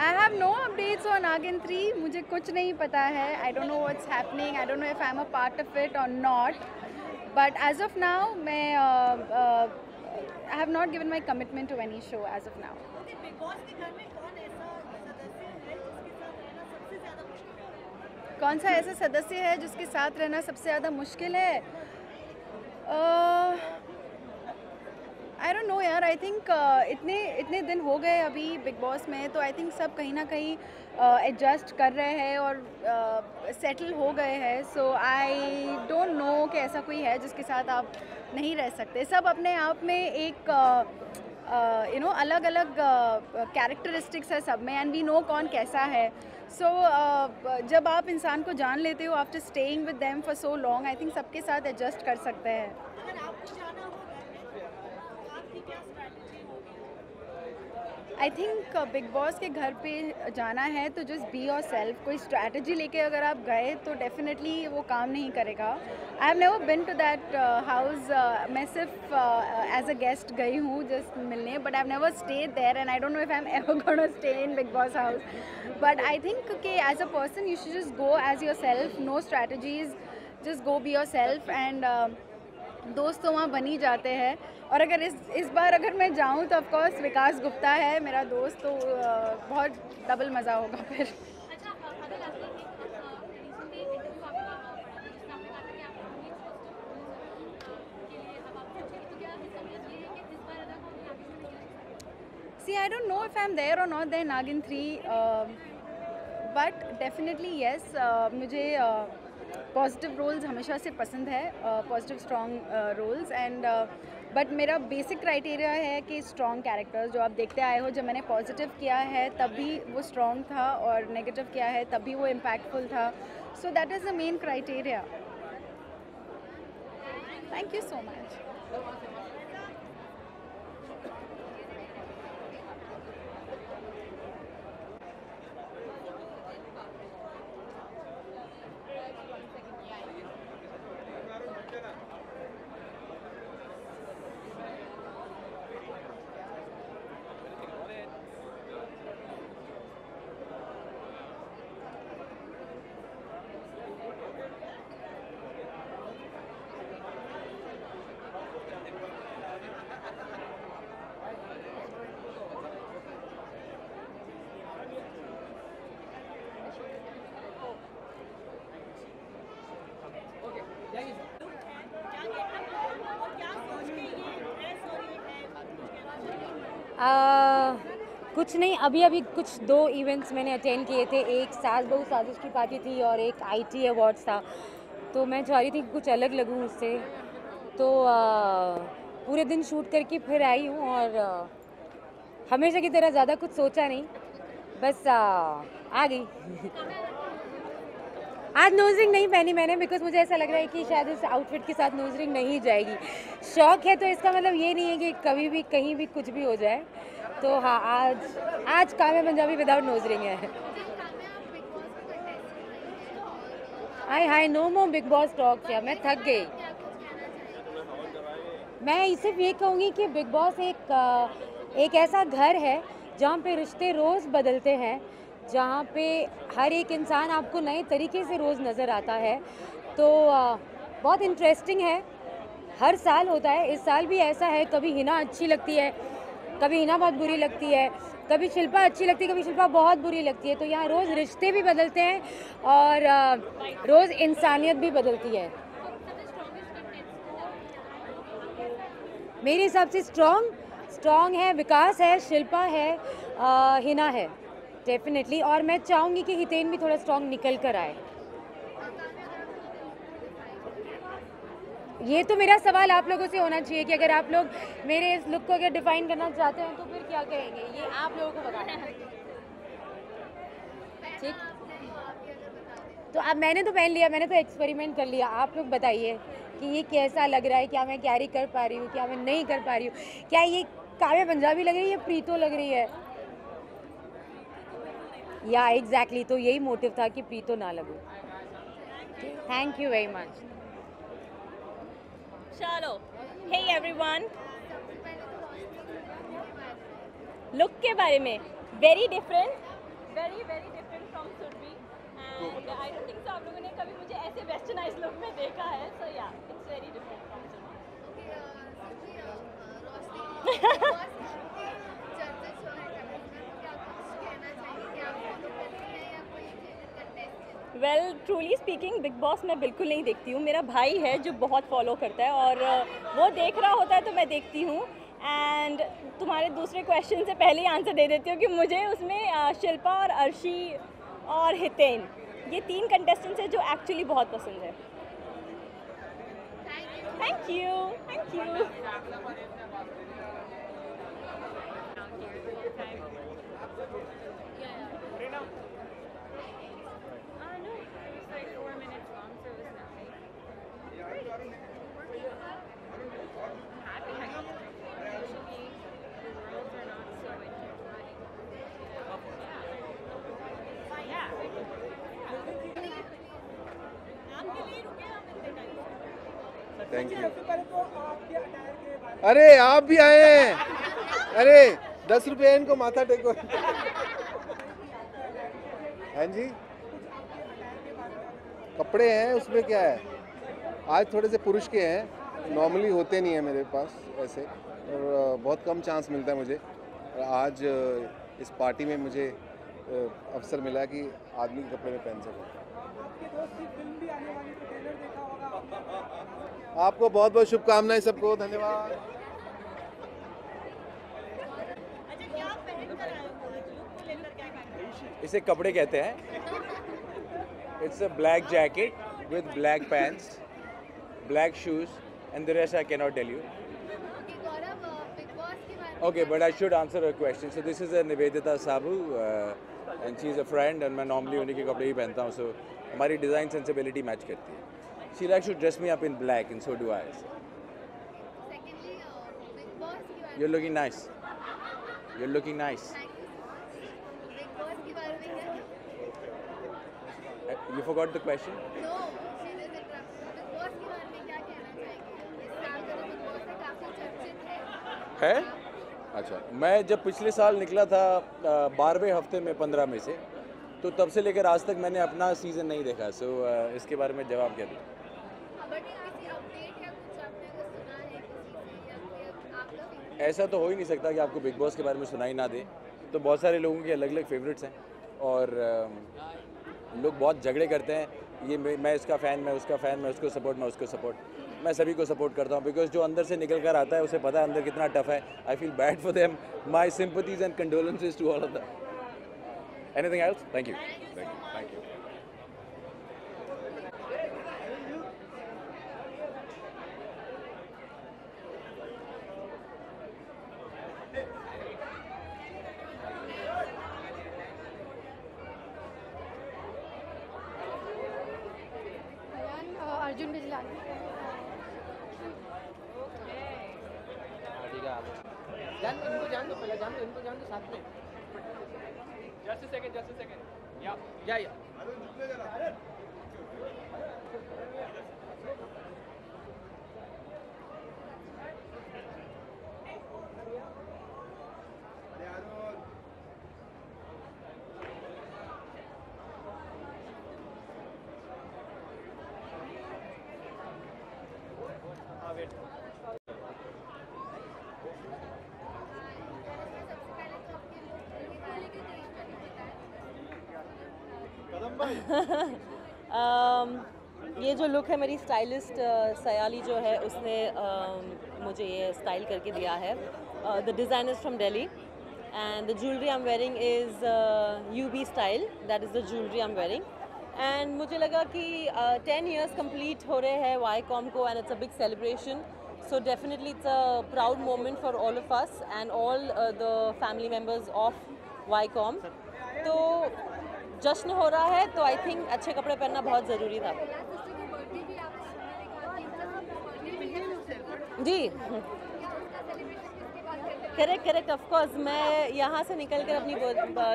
I have no updates on Naagin 3. मुझे कुछ नहीं पता है. I don't know what's happening. I don't know if I'm a part of it or not. But as of now, I have not given my commitment to any show as of now. कौन सा ऐसा सदस्य है जिसके साथ रहना सबसे ज़्यादा मुश्किल है? आई डोंट नो यार। आई थिंक इतने दिन हो गए अभी बिग बॉस में, तो आई थिंक सब कहीं ना कहीं एडजस्ट कर रहे हैं और सेटल हो गए हैं। सो आई डोंट नो कि ऐसा कोई है जिसके साथ आप नहीं रह सकते। सब अपने आप में एक
यू नो अलग अलग कैरेक्टरिस्टिक्स है सब में, एंड वी नो कौन कैसा है. सो जब आप इंसान को जान लेते हो after staying with them for so long, I think सबके साथ एडजस्ट कर सकते हैं. आई थिंक बिग बॉस के घर पे जाना है तो जस्ट बी योर सेल्फ. कोई स्ट्रैटेजी लेके अगर आप गए तो डेफिनेटली वो काम नहीं करेगा. I have never been to that house. मैं सिर्फ एज अ गेस्ट गई हूँ जस्ट मिलने, but I have never stayed there and I don't know if I am ever gonna stay in Bigg Boss house. But I think कि as a person you should just go as yourself. No strategies, just go be yourself. And दोस्त तो वहाँ बन ही जाते हैं. और अगर इस बार अगर मैं जाऊँ तो ऑफकोर्स विकास गुप्ता है मेरा दोस्त, तो बहुत डबल मज़ा होगा फिर. See, I don't know if I'm there or not there in Nagin 3, but definitely yes. मुझे पॉजिटिव रोल्स हमेशा से पसंद है, positive strong roles. And but मेरा बेसिक क्राइटेरिया है कि स्ट्रॉन्ग कैरेक्टर्स जो आप देखते आए हो, जब मैंने पॉजिटिव किया है तब भी वो स्ट्रॉन्ग था और नेगेटिव किया है तब भी वो इम्पैक्टफुल था. So that is the main criteria. Thank you so much.
कुछ नहीं, अभी कुछ 2 इवेंट्स मैंने अटेंड किए थे. एक सास बहू साजिश की पार्टी थी और एक IT अवार्ड्स था. तो मैं चाह रही थी कि कुछ अलग लगूं उससे, तो पूरे दिन शूट करके फिर आई हूँ. और हमेशा की तरह ज़्यादा कुछ सोचा नहीं, बस आ गई. आज नोज रिंग नहीं पहनी मैंने, बिकॉज मुझे ऐसा लग रहा है कि शायद इस आउटफिट के साथ नोज रिंग नहीं जाएगी. शौक है तो इसका मतलब ये नहीं है कि कभी भी कहीं भी कुछ भी हो जाए. तो हाँ, आज Kamya Punjabi without nose ring है. Hi no more Bigg Boss talks. Yeah मैं थक गई. मैं सिर्फ ये कहूँगी कि बिग बॉस एक ऐसा घर है जहाँ पे रिश्ते रोज़ बदलते हैं, जहाँ पे हर एक इंसान आपको नए तरीके से रोज़ नज़र आता है. तो बहुत इंटरेस्टिंग है. हर साल होता है, इस साल भी ऐसा है. कभी हिना अच्छी लगती है, कभी हिना बहुत बुरी लगती है, कभी शिल्पा अच्छी लगती है, कभी शिल्पा बहुत बुरी लगती है. तो यहाँ रोज़ रिश्ते भी बदलते हैं और रोज़ इंसानियत भी बदलती है. मेरे हिसाब से स्ट्रॉन्ग है विकास है, शिल्पा है, हिना है डेफिनेटली. और मैं चाहूँगी कि हितेन भी थोड़ा स्ट्रॉन्ग निकल कर आए. ये तो मेरा सवाल आप लोगों से होना चाहिए कि अगर आप लोग मेरे इस लुक को अगर डिफाइन करना चाहते हैं तो फिर क्या कहेंगे, ये आप लोगों को बताना है. ठीक, तो अब मैंने तो पहन लिया, मैंने तो एक्सपेरिमेंट कर लिया. आप लोग बताइए कि ये कैसा लग रहा है, क्या मैं कैरी कर पा रही हूँ, क्या मैं नहीं कर पा रही हूँ, क्या ये काव्या पंजाबी लग रही है, प्रीतो लग रही है. या एग्जैक्टली, तो यही मोटिव था कि प्रीतो ना लगूं. Thank you very much.
चलो, हे एवरीवन, लुक के बारे में very different from Surbhi. And I don't think so आप लोगों ने कभी मुझे ऐसे वेस्टर्नाइज लुक में देखा है. So ya, it's very different from Surabhi. Well, truly speaking Bigg Boss मैं बिल्कुल नहीं देखती हूँ. मेरा भाई है जो बहुत फॉलो करता है और वो देख रहा होता है तो मैं देखती हूँ. एंड तुम्हारे दूसरे क्वेश्चन से पहले ही आंसर दे देती हूँ कि मुझे उसमें शिल्पा और अर्शी और हितेन, ये 3 कंटेस्टेंट्स हैं जो एक्चुअली बहुत पसंद है. Thank you.
Thank you. अरे आप भी आए हैं, अरे 10 रुपये इनको माथा टेको। हाँ जी, कपड़े हैं उसमें क्या है, आज थोड़े से पुरुष के हैं, नॉर्मली होते नहीं है मेरे पास ऐसे, और बहुत कम चांस मिलता है मुझे। और आज इस पार्टी में मुझे अवसर मिला कि आदमी के कपड़े में पहन सकूं। आपको बहुत बहुत शुभकामनाएं सबको, धन्यवाद।
इसे कपड़े कहते हैं। It's a black jacket with black pants, black shoes and the rest I cannot tell you. Okay, but I should answer her question. So this is a Nivedita Sabu, and she is a friend, and मैं normally उन्हीं के कपड़े ही पहनता हूँ, so हमारी design sensibility match करती है. She likes to dress me up in black, and so do I. You're looking nice. You're looking nice. You forgot the question? है? अच्छा, मैं जब पिछले साल निकला था 12वें हफ्ते में 15 में से, तो तब से लेकर आज तक मैंने अपना सीज़न नहीं देखा, सो इसके बारे में जवाब क्या दूँ? ऐसा तो हो ही नहीं सकता कि आपको बिग बॉस के बारे में सुनाई ना दे। तो बहुत सारे लोगों के अलग अलग फेवरेट्स हैं, और लोग बहुत झगड़े करते हैं, ये मैं इसका फ़ैन, मैं उसका फ़ैन, मैं उसको सपोर्ट, मैं उसको सपोर्ट। मैं सभी को सपोर्ट करता हूँ, बिकॉज जो अंदर से निकल कर आता है उसे पता है अंदर कितना टफ है। I feel bad for them, my sympathies and condolences to all of them. Anything else? Thank you, thank you, thank you.
Arjun Bijlani.
इनको जान दो, पहले जान दो, इनको जान दो साथ में। जस्ट अ सेकंड, या
ये जो लुक है, मेरी स्टाइलिस्ट सयाली जो है उसने मुझे ये स्टाइल करके दिया है। The design is from Delhi and the jewellery I am wearing is UB style, that is the jewellery I am wearing. And मुझे लगा कि 10 years कंप्लीट हो रहे हैं वाईकॉम को, and it's a big celebration, so definitely it's a proud moment for all of us and all the family members of Viacom. तो जश्न हो रहा है, तो आई थिंक अच्छे कपड़े पहनना बहुत ज़रूरी था। जी करेक्ट ऑफ कोर्स। मैं यहाँ से निकल कर अपनी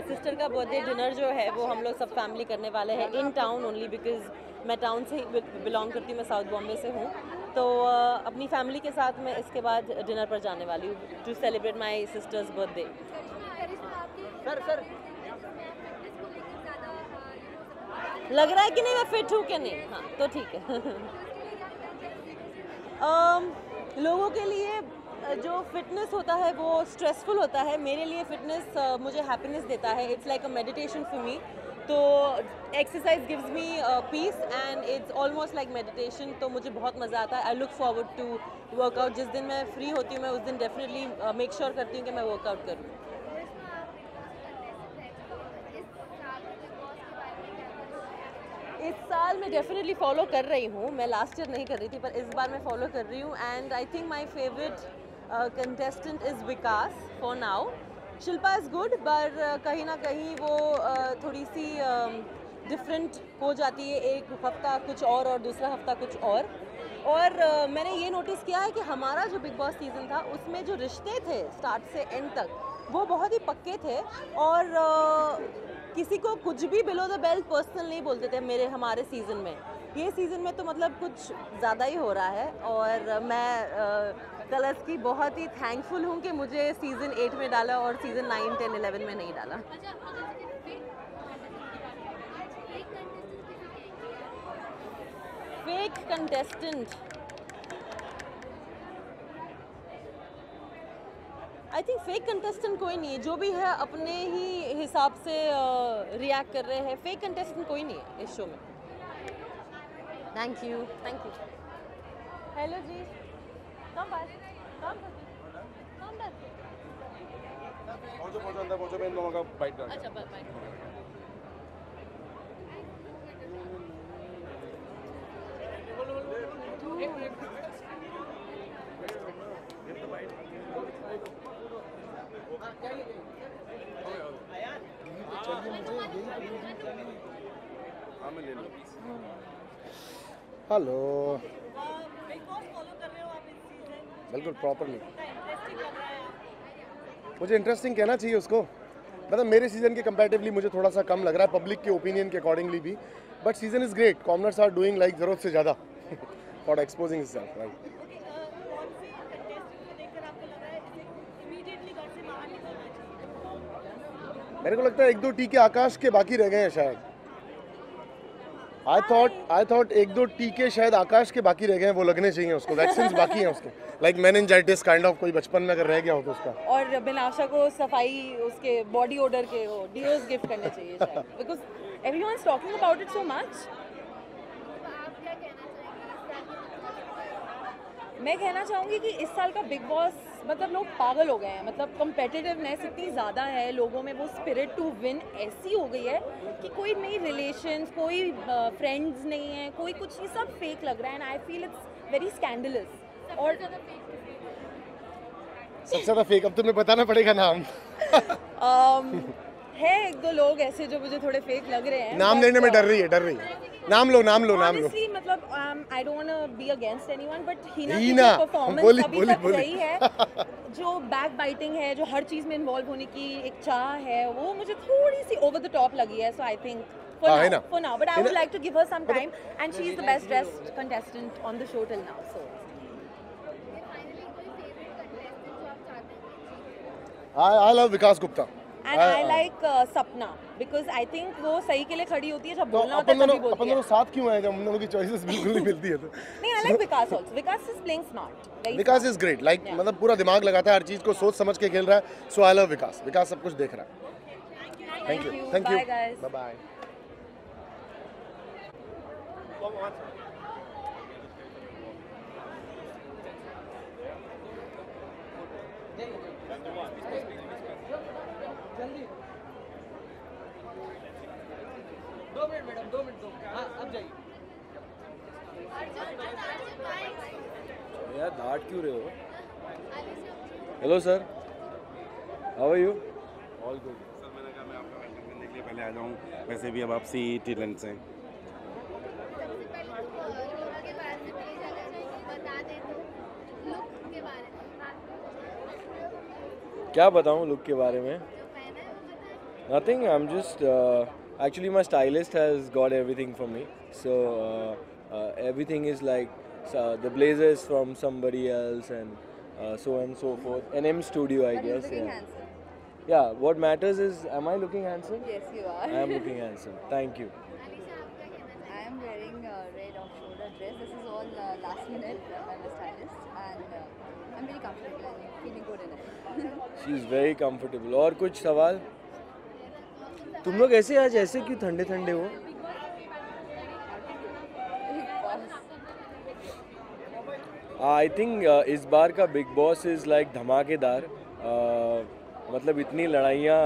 सिस्टर का बर्थडे डिनर जो है वो हम लोग सब फैमिली करने वाले हैं इन टाउन ओनली, बिकॉज मैं टाउन से ही बिलोंग करती हूँ, मैं साउथ बॉम्बे से हूँ। तो अपनी फैमिली के साथ मैं इसके बाद डिनर पर जाने वाली हूँ to celebrate my sister's birthday. Sir लग रहा है कि नहीं मैं फिट हूँ कि नहीं? हाँ तो ठीक है। लोगों के लिए जो फिटनेस होता है वो स्ट्रेसफुल होता है, मेरे लिए फिटनेस मुझे हैप्पीनेस देता है। It's like a meditation for me. तो exercise gives me peace and it's almost like meditation. तो मुझे बहुत मज़ा आता है। I look forward to workout. जिस दिन मैं फ्री होती हूँ मैं उस दिन डेफिनेटली मेक श्योर करती हूँ कि मैं वर्कआउट करूँ। इस साल मैं डेफिनेटली फॉलो कर रही हूँ। मैं लास्ट ईयर नहीं कर रही थी, पर इस बार मैं फॉलो कर रही हूँ। And I think my favourite contestant is Vikas for now. Shilpa is good, पर कहीं ना कहीं वो थोड़ी सी डिफरेंट हो जाती है, एक हफ्ता कुछ और दूसरा हफ्ता कुछ और मैंने ये नोटिस किया है कि हमारा जो बिग बॉस सीज़न था उसमें जो रिश्ते थे स्टार्ट से एंड तक वो बहुत ही पक्के थे और किसी को कुछ भी बिलो द बेल्ट पर्सनल नहीं बोलते थे हमारे सीज़न में। ये सीज़न में तो मतलब कुछ ज़्यादा ही हो रहा है और मैं कलर्स की बहुत ही थैंकफुल हूँ कि मुझे सीज़न 8 में डाला और सीज़न 9, 10, 11 में नहीं डाला। Fake contestant I think fake contestant कोई नहीं है, जो भी है अपने ही हिसाब से रिएक्ट कर रहे हैं। फेक कंटेस्टेंट कोई नहीं है इस शो में। Thank you. हेलो जी, कम बात
पहुंचो अंदर पहुंचो, मैं इन लोगों का बाइट कर।
अच्छा बाइट।
हेलो, बिल्कुल प्रॉपरली। मुझे इंटरेस्टिंग कहना चाहिए उसको, मतलब मेरे सीज़न के कंपैरेटिवली मुझे थोड़ा सा कम लग रहा है, पब्लिक के ओपिनियन के अकॉर्डिंगली भी, but season is great. Commoners are doing like ज़रूरत से ज़्यादा फॉर एक्सपोजिंग हिमसेल्फ, राइट। मेरे को लगता है 1-2 टीके आकाश के बाकी रह गए हैं शायद। आई थॉट 1-2 टीके शायद आकाश के बाकी रह गए हैं, वो लगने चाहिए उसको। वैक्सीन बाकी हैं उसके, लाइक मेनिंजाइटिस काइंड ऑफ, कोई बचपन में अगर रह गया हो तो उसका।
और बिनाशा को सफाई उसके बॉडी ओडर के वो डियोस गिफ्ट करने चाहिए शायद, because everyone is talking about it so much. मैं कहना चाहूँगी कि इस साल का बिग बॉस मतलब लोग पागल हो गए हैं, मतलब कंपेटिटिवनेस इतनी ज़्यादा है लोगों में, वो स्पिरिट टू विन ऐसी हो गई है कि कोई नई रिलेशंस, कोई फ्रेंड्स नहीं है, कोई कुछ नहीं, सब फेक लग रहा है। And I feel it's very scandalous. और
सबसे ज़्यादा फेक, अब तुम्हें बताना पड़ेगा नाम।
है 1-2 लोग ऐसे जो मुझे थोड़े फेक लग रहे हैं।
नाम लेने में डर रही है। नाम लो।
Honestly, मतलब I don't want to be against anyone, but हीना की जो परफॉर्मेंस अभी तक रही है, जो बैक बाइटिंग है, जो हर चीज़ में इन्वॉल्व होने की एक चाह है, वो मुझे थोड़ी सी ओवर द टॉप लगी है। So I think for now, but I would like to give her some time, and she is the best dressed contestant on the show till now. So
I love Vikas Gupta
and I like सपना, because I think वो सही के लिए खड़ी होती है, जब बोलना होता है तभी बोलती है।
अपन दोनों साथ क्यों आए जब हम दोनों की चॉइसेस बिल्कुल नहीं मिलती है तो?
नहीं, I like Vikas also. Vikas is playing smart.
Vikas is great, like मतलब पूरा दिमाग लगाता है, हर चीज को सोच समझ के खेल रहा है। सो आई लव विकास। विकास सब कुछ देख रहा है। Thank you.
Bye guys.
Bye bye.
जल्दी 2 मिनट मैडम, 2 मिनट दो। हाँ अब जाइए।
यार डांट क्यों रहे हो? Hello sir, how are you?
All good sir. मैंने कहा मैं आपका वेलकम करने के लिए पहले आ जाऊँ, वैसे भी अब आप सीईटी लंच हैं।
क्या बताऊँ लुक के बारे में? Nothing. I'm just actually my stylist has got everything for me. So everything is like the blazer is from somebody else and so and so forth. NM Studio, I guess.
Looking
Yeah.
handsome.
Yeah. What matters is, am I looking handsome?
Yes, you are.
I am looking handsome. Thank you.
I am wearing a red off-shoulder dress. This is all last minute by my stylist, and I'm very comfortable. I'm feeling good in it.
She is very comfortable. और कुछ सवाल? तुम लोग ऐसे आज ऐसे क्यों ठंडे ठंडे हो? आई थिंक इस बार का बिग बॉस इज़ लाइक धमाकेदार। मतलब इतनी लड़ाइयाँ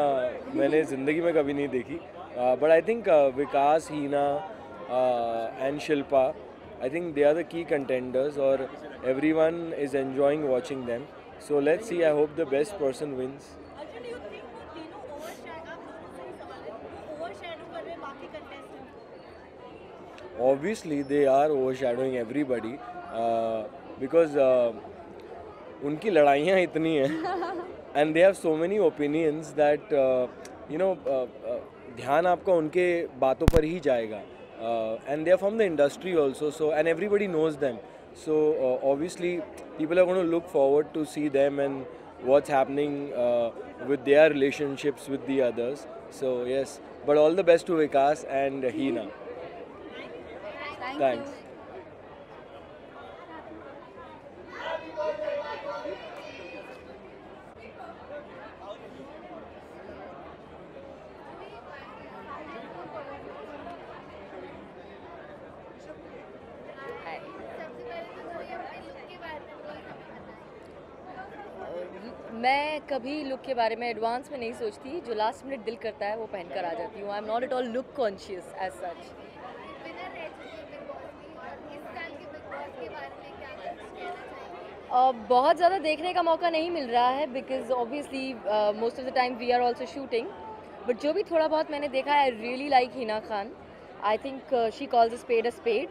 मैंने ज़िंदगी में कभी नहीं देखी। But I think Vikas, Hina and Shilpa, I think they are the key contenders और everyone is enjoying watching them. So let's see. I hope the best person wins. obviously they are overshadowing everybody because उनकी लड़ाइयाँ इतनी हैं and they have so many opinions that ध्यान आपका उनके बातों पर ही जाएगा and they are from the industry also, so and everybody knows them, so obviously people are going to look forward to see them and what's happening with their relationships with the others. So yes, but all the best to Vikas and Hina. Thanks.
मैं कभी look के बारे में advance में नहीं सोचती, जो last minute दिल करता है वो पहन कर आ जाती हूँ. I am not at all look conscious as such. बहुत ज़्यादा देखने का मौका नहीं मिल रहा है because obviously most of the time we are also shooting, but जो भी थोड़ा बहुत मैंने देखा है, I really like Hina Khan. I think she calls a spade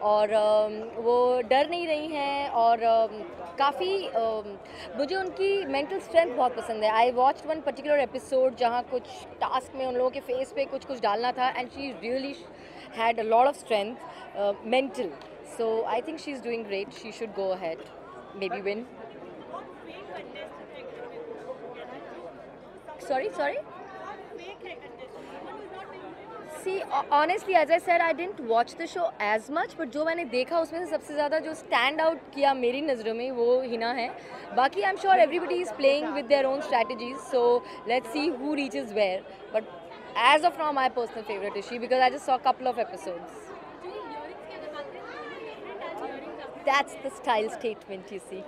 और वो डर नहीं रही हैं और काफ़ी मुझे उनकी मेंटल स्ट्रेंथ बहुत पसंद है. I watched one particular episode जहाँ कुछ टास्क में उन लोगों के फेस पे कुछ डालना था and she really had a lot of strength mental. So I think she is doing great. She should go ahead, maybe win. Sorry? See, honestly, as I said, I didn't watch the show as much, but जो मैंने देखा उसमें से सबसे ज़्यादा जो stand out किया मेरी नज़रों में वो हिना है. बाकी I'm sure everybody is playing with their own strategies, so let's see who reaches where. But as of now, my personal favorite is she because I just saw a couple of episodes. That's the style statement, you see.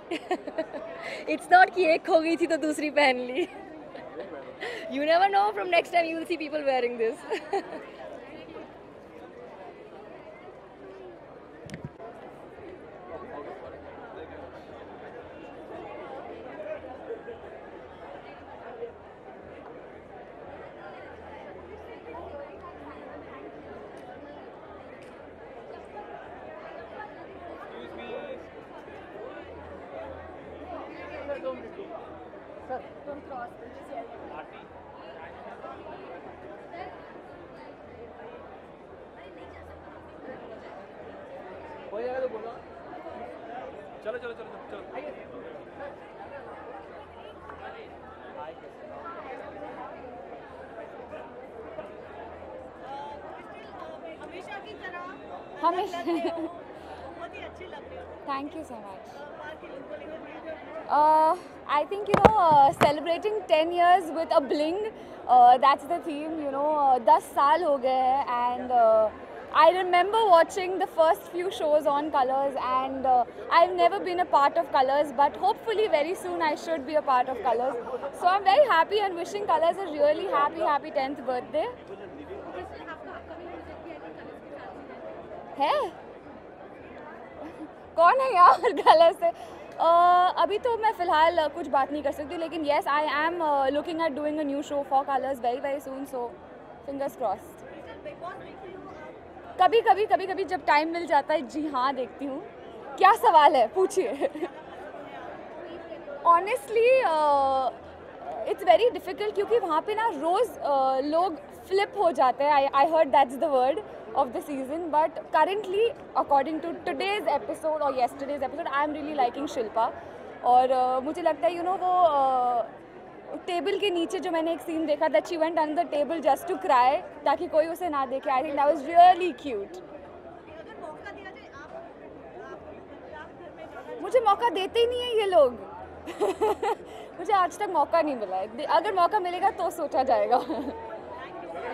It's not कि एक हो गई थी तो दूसरी पहन ली. You never know. From next time you will see people wearing this.
Thank you so much. I think celebrating 10 years with a bling, that's the theme. 10 साल हो गए हैं and I remember watching the first few shows on Colors and I've never been a part of Colors, but hopefully very soon I should be a part of Colors. So I'm very happy and wishing Colors a really happy 10th birthday. है कौन है यार Colors से? अभी तो मैं फ़िलहाल कुछ बात नहीं कर सकती, लेकिन yes, I am looking at doing a new show for Colors very soon, so fingers crossed. कभी जब टाइम मिल जाता है, जी हाँ देखती हूँ. क्या सवाल है, पूछिए. ऑनेस्टली इट्स वेरी डिफ़िकल्ट क्योंकि वहाँ पे ना रोज़ लोग फ्लिप हो जाते हैं. I heard that's the word of the season, but currently according to today's episode or yesterday's episode, I am really liking Shilpa. और मुझे लगता है वो टेबल के नीचे जो मैंने एक सीन देखा that she went under the table just to cry ताकि कोई उसे ना देखे. I think that was really cute. मुझे मौका देते ही नहीं है ये लोग. मुझे आज तक मौका नहीं मिला है. अगर मौका मिलेगा तो सोचा जाएगा.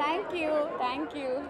Thank you.